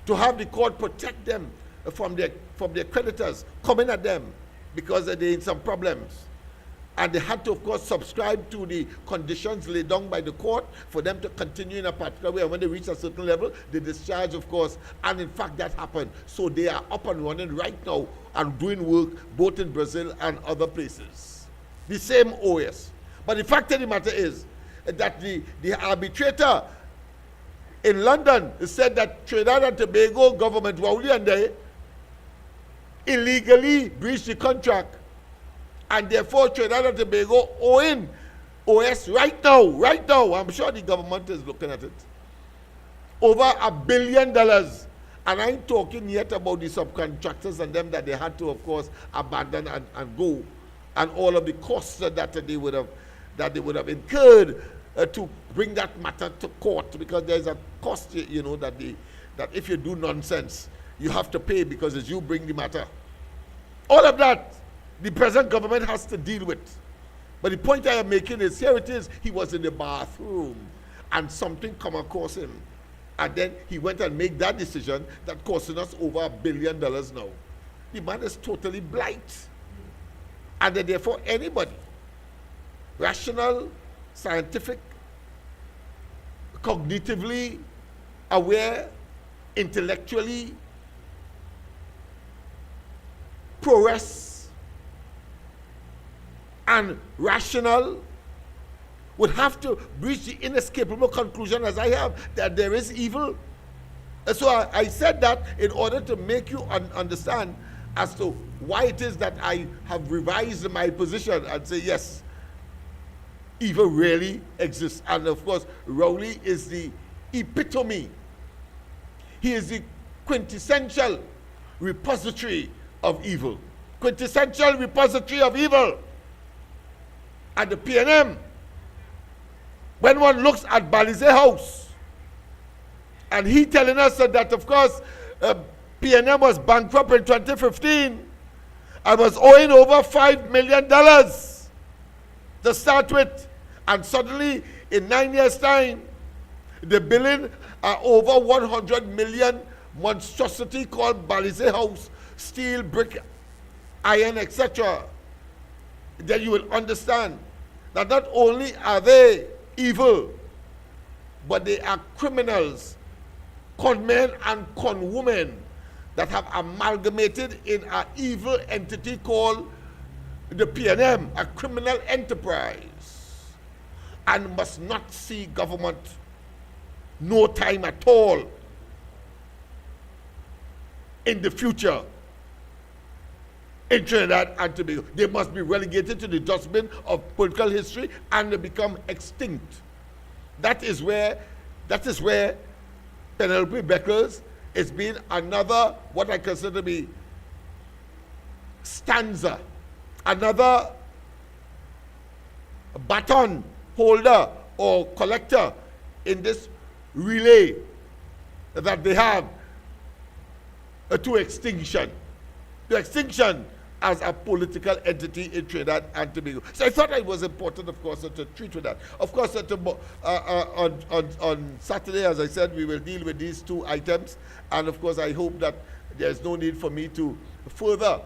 to have the court protect them from their creditors coming at them because they're in some problems. And they had to, of course, subscribe to the conditions laid down by the court for them to continue in a particular way. And when they reach a certain level, they discharge, of course. And in fact, that happened. So they are up and running right now and doing work both in Brazil and other places. The same OS. But the fact of the matter is that the arbitrator in London said that Trinidad and Tobago government, Rowley and they, illegally breached the contract. And therefore, Trinidad and Tobago owing OS right now, I'm sure the government is looking at it, over $1 billion. And I ain't talking yet about the subcontractors and them that they had to, of course, abandon and go, and all of the costs that they would have incurred to bring that matter to court, because there's a cost, you know, that if you do nonsense, you have to pay because it's you bring the matter. All of that, the present government has to deal with. But the point I am making is, here it is, he was in the bathroom and something come across him. And then he went and made that decision that costing us over $1 billion now. The man is totally blind. And then therefore anybody, rational, scientific, cognitively aware, intellectually progress and rational would have to reach the inescapable conclusion, as I have, that there is evil. And so I said that in order to make you understand as to why it is that I have revised my position and say, yes, evil really exists. And of course, Rowley is the epitome. He is the quintessential repository of evil. Quintessential repository of evil. At the PNM, when one looks at Balize House, and he telling us that, of course, PNM was bankrupt in 2015 and was owing over $5 million to start with, and suddenly in 9 years' time, the billing are over 100 million monstrosity called Balize House, steel, brick, iron, etc. Then you will understand that not only are they evil, but they are criminals, con men and con women that have amalgamated in an evil entity called the PNM, a criminal enterprise, and must not see government no time at all in the future in Trinidad and Tobago. They must be relegated to the dustbin of political history and they become extinct. That is where Penelope Beckers is being another, what I consider to be stanza, another baton holder or collector in this relay that they have to extinction. To extinction as a political entity in Trinidad and Tobago. So I thought it was important, of course, to treat with that. Of course, on Saturday, as I said, we will deal with these two items. And of course, I hope that there's no need for me to further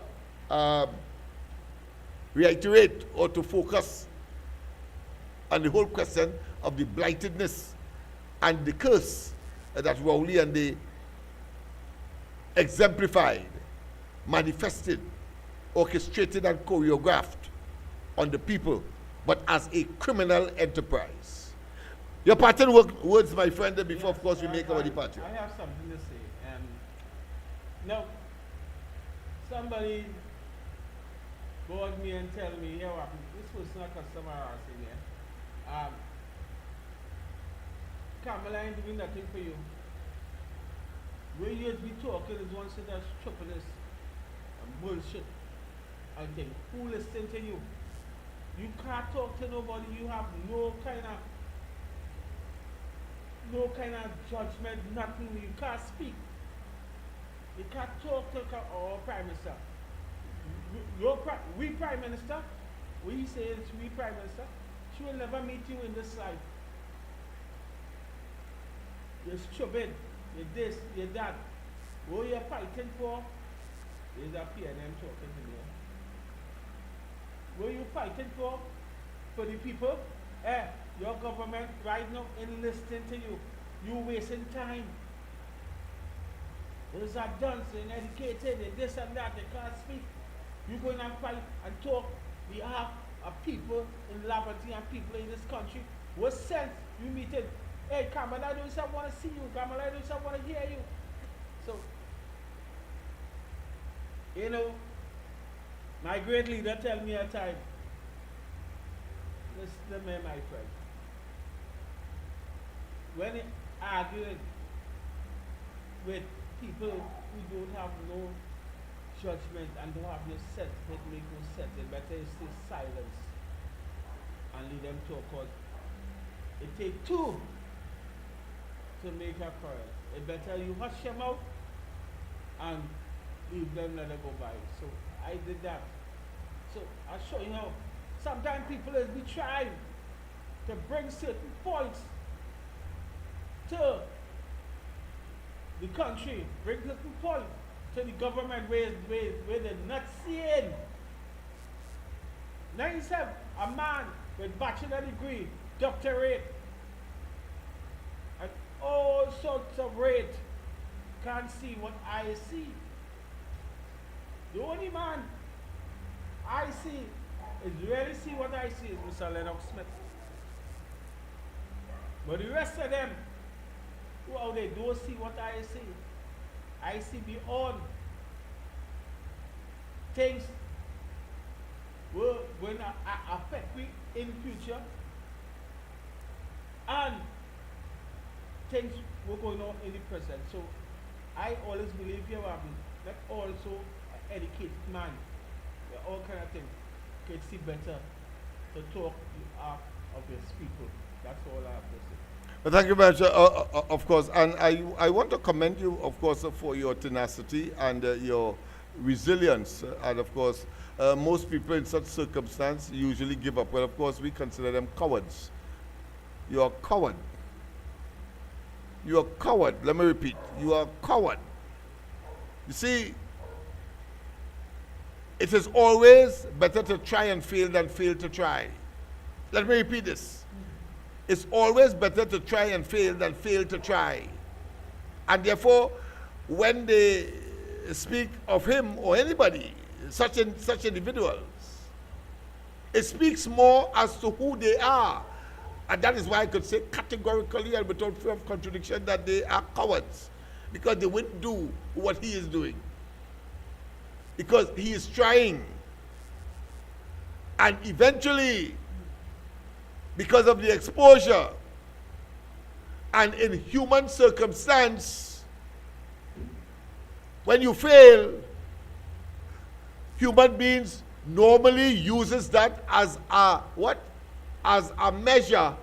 reiterate or to focus on the whole question of the blightedness and the curse that Rowley and they exemplified, manifested, orchestrated and choreographed on the people, but as a criminal enterprise. Your parting words, my friend, before, of course, we make our departure.
I have something to say. Now, somebody called me and tell me, here, this was not customer harassing here. Kamala ain't doing nothing for you. Where you be talking is one set of stupidness and bullshit. I think, who listen to you? You can't talk to nobody. You have no kind of judgment, nothing. You can't speak. You can't talk to our Prime Minister. We Prime Minister, we say it's we Prime Minister, she will never meet you in this life. You're stupid, you're this, you're that. What you're fighting for is a PNM talking to you. What you fighting for the people? Your government right now ain't listening to you. You wasting time. Those are dunce, they're educated, they're this and that, they can't speak. You go and fight and talk behalf of people in Laverty and people in this country. What sense you meeting? Hey, Kamala, don't say I want to see you. Kamala, don't say I want to hear you. So, you know, my great leader tell me at time, listen to me, my friend. When he arguing with people who don't have no judgment and don't have no sense, it make no sense. It better stay silence and leave them talk. Cause it take two to make a quarrel. It better you hush them out and leave them, let them go by. So I did that. So I show you how sometimes people is be trying to bring certain points to the country, bring certain points to the government where they're not seeing. 97, a man with bachelor degree, doctorate, and all sorts of rate can't see what I see. The only man I see is really see what I see is Mr. Lennox Smith. But the rest of them, who out there don't see what I see. I see beyond things will going to affect me in the future, and things were going on in the present. So I always believe you have not also educated man. All kind of things can see better to talk the art of his people. That's all I have to say.
Well, thank you very much, of course. And I want to commend you, of course, for your tenacity and your resilience. And of course, most people in such circumstance usually give up. Well, of course, we consider them cowards. You are a coward. You are a coward. Let me repeat. You are a coward. You see, it is always better to try and fail than fail to try. Let me repeat this. It's always better to try and fail than fail to try. And therefore, when they speak of him or anybody, such individuals, it speaks more as to who they are. And that is why I could say categorically and without fear of contradiction that they are cowards, because they wouldn't do what he is doing. Because he is trying. And eventually, because of the exposure and in human circumstance, when you fail, human beings normally uses that as a what? As a measure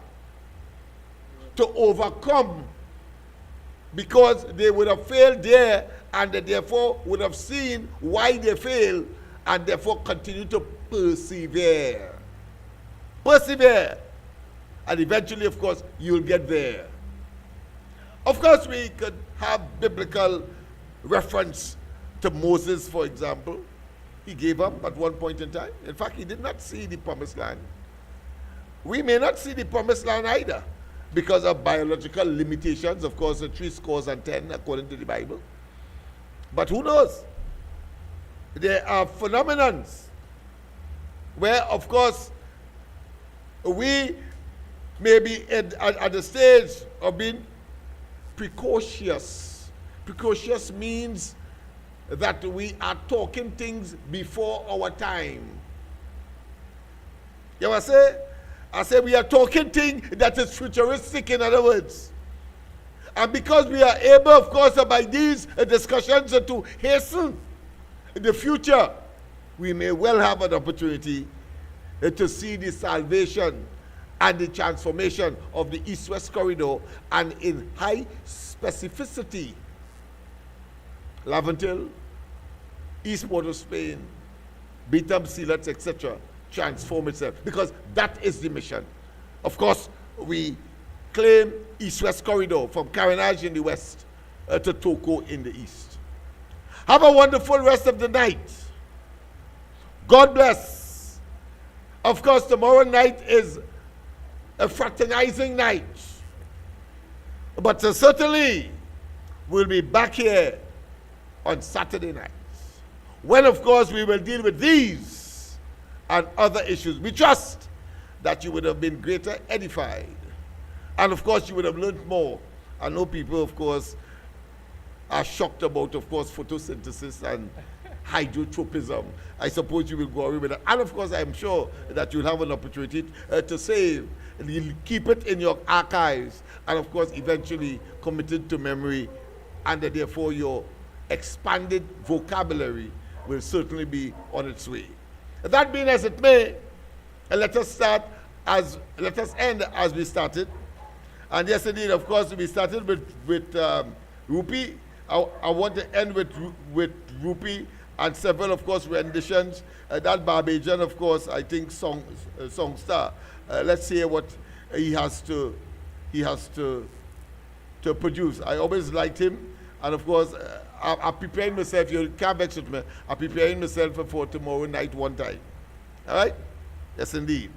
to overcome, because they would have failed there and they therefore would have seen why they failed and therefore continue to persevere. Persevere. And eventually, of course, you'll get there. Of course, we could have biblical reference to Moses, for example. He gave up at one point in time. In fact, he did not see the promised land. We may not see the promised land either because of biological limitations, of course, 70 according to the Bible. But who knows? There are phenomena where, of course, we may be at the stage of being precocious. Precocious means that we are talking things before our time. You know what I say? I say we are talking things that is futuristic, in other words. And because we are able, of course, by these discussions to hasten the future, we may well have an opportunity to see the salvation and the transformation of the East-West corridor, and in high specificity, Laventil, East Port of Spain, Beetham, Sealet, etc., transform itself, because that is the mission. Of course, we claim East-West corridor from Carenage in the west to Toko in the east. Have a wonderful rest of the night. God bless. Of course, tomorrow night is a fraternizing night. But certainly, we'll be back here on Saturday night, when, of course, we will deal with these and other issues. We trust that you would have been greater edified. And, of course, you would have learned more. I know people, of course, are shocked about, of course, photosynthesis and hydrotropism. I suppose you will go away with that. And, of course, I'm sure that you'll have an opportunity to save. You'll keep it in your archives. And, of course, eventually committed to memory. And therefore, your expanded vocabulary will certainly be on its way. That being as it may, let us end as we started. And yes, indeed, of course, we started with Rupi, I want to end with Rupi and several, of course, renditions. That Barbadian, of course, I think songster. Let's hear what he has to produce. I always liked him, and of course, I'm preparing myself. You can't vex with me. I'm preparing myself for tomorrow night one time. All right? Yes, indeed.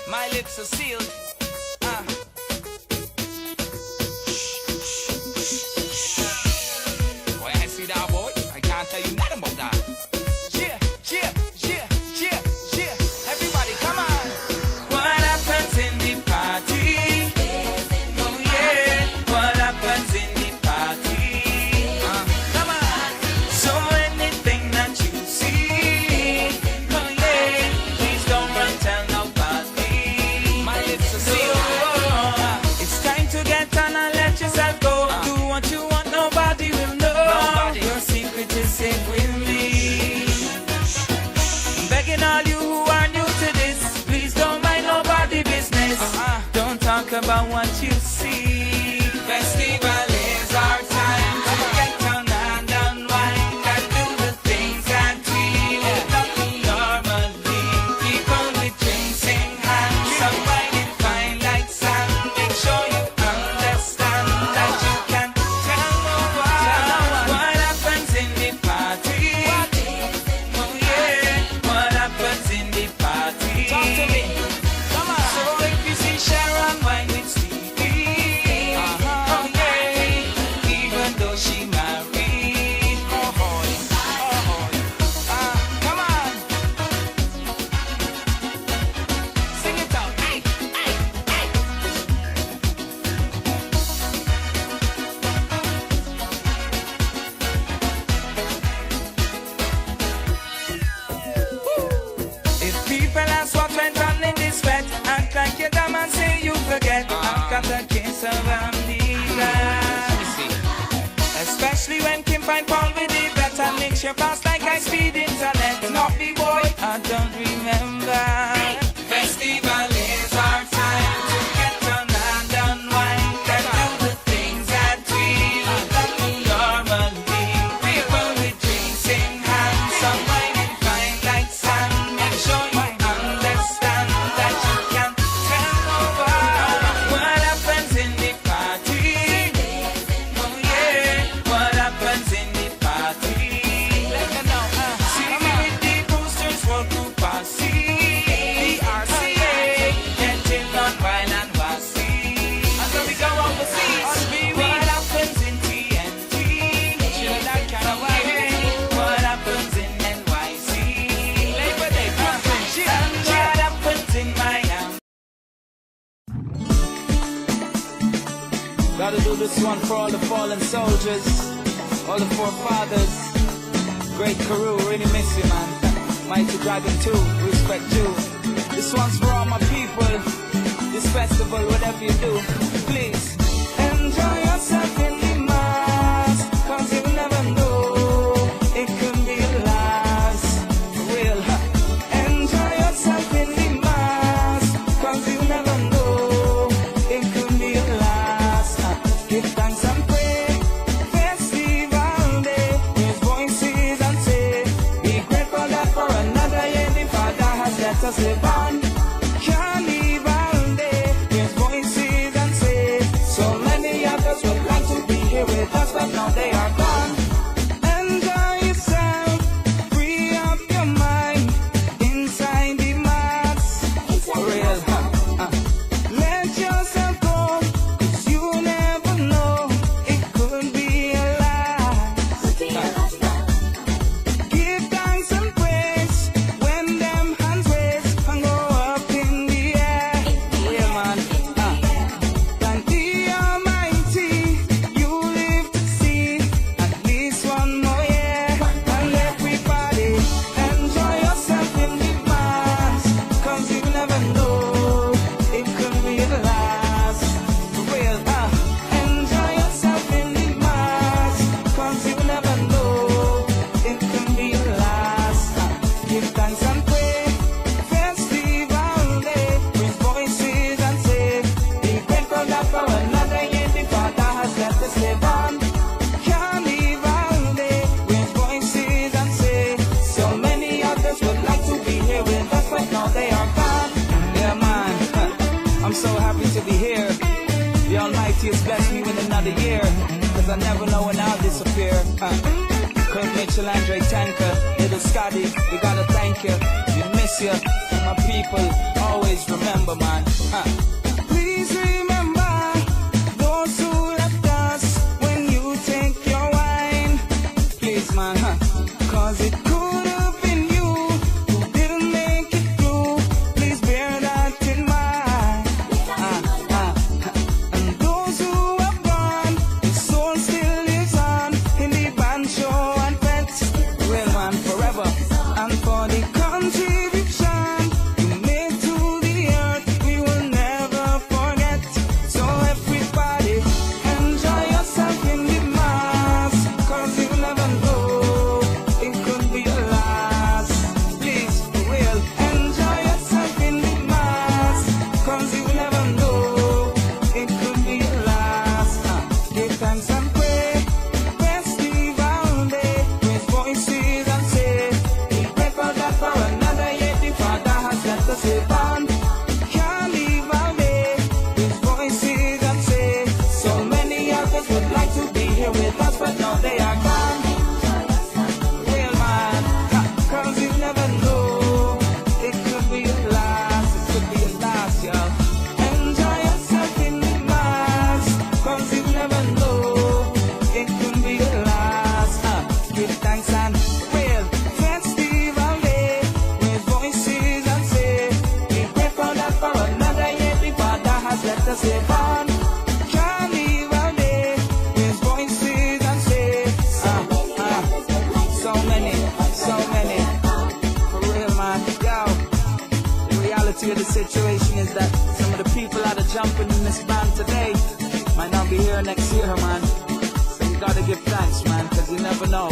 My lips are sealed. Boy, I see that boy. I can't tell you nothing about that. Yeah, yeah, yeah, yeah, yeah. Everybody, come on. What happens in the party? Oh yeah. What happens in the party? Come on. So anything that you see, oh yeah. Please don't run, tell nobody. My lips are sealed. It's time to get on and let yourself go. Do what you want, nobody will know. Your secret is safe with me. I'm begging all you who are new to this, please don't mind nobody business. Don't talk about what you see. Festival is our time to get on and unwind and do the things that we would not do normally. People with drinks in hand, some riding fine like sand. Make sure you understand that you can tell no one what happens in the party. Oh yeah, what happens in the party? Talk to me. Come on. So if you see Sharon wine with Stevie, oh yeah, even though she married, come on, sing it out. Ay, ay, ay. If people ask what went on in this fete, act like you're dumb and say you forget. I've got a case of amnesia. Especially when Kim find Paul with the bet and makes your pass like I speed internet. Not me boy, I don't remember. Festival is our time to get on and unwind and do the things that we would not do normally. People with drinks in hand, some riding fine like sand. Make sure you understand that you can tell nobody what happens in the party. Oh yeah, what happens in the party? Let me know. See me with the boosters for group RC. The RCA.
one for all the fallen soldiers, all the forefathers. Great Karoo, really miss you, man. Mighty Dragon 2, respect you. This one's for all my people. This festival, whatever you do, please enjoy yourself in the mass, cause you never know, it could be a last. For real, enjoy yourself in the mass, cause you never know, it could be a last. Give thanks and pray, festival day, raise voices and say, be grateful that for another year the Father has let us live on. Carnival day, raise voices and say, so many others would like to be here with us, but now they are gone. Enjoy yourself, free up your mind, inside the mass. For real, let yourself go, cause you never know, it could be a last. Give thanks and praise when them hands raise and go up in the air. Real man, thank the Almighty, you live to see at least one more year. And everybody, enjoy yourself in the mass, cause you never know, it could be the last. For real, enjoy yourself in the mass, cause you never know, it could be the last. Give thanks and pray, festival day, raise voices and say, be grateful that for another year the Father has let us live on. Carnival day, raise voices and say, so many others would like to be here with us, but now they are gone. Yeah, man, I'm so happy to be here. The Almighty has blessed me with another year, cause I never know when I'll disappear. Kurt Mitchell, Andre Tanker, Little Scotty, we gotta thank you. We miss you, my people, always remember, man. Please remember those who left us when you take your wine. Please, man, cause it could have been you who didn't make it through. Please bear that in mind. And those who have gone, their soul still lives on in the band show and pets. Real man forever. And for the contribution you made to the earth, we will never forget. So everybody, enjoy yourself in the mass, cause you never know, it could be a last. Please, for real, enjoy yourself in the mass, cause you never know, it could be a last. Give thanks and pray, festival day, raise voices and say, be grateful that for another year the Father has let us live on. Carnival day, raise voices and say, so many others would like to be here with us, but now they are gone. Real man, cause you never know, it could be a last, it could be a last, y'all. Enjoy yourself in the mass, cause you never know, it could be a last. Give thanks and real festival day, raise voices and say, be grateful that for another year the Father has let us live on. Carnival day, raise voices and say, so many, for real, man. Yo, the reality of the situation is that some of the people that are jumping in this band today might not be here next year, man. So you gotta give thanks, man, cause you never know.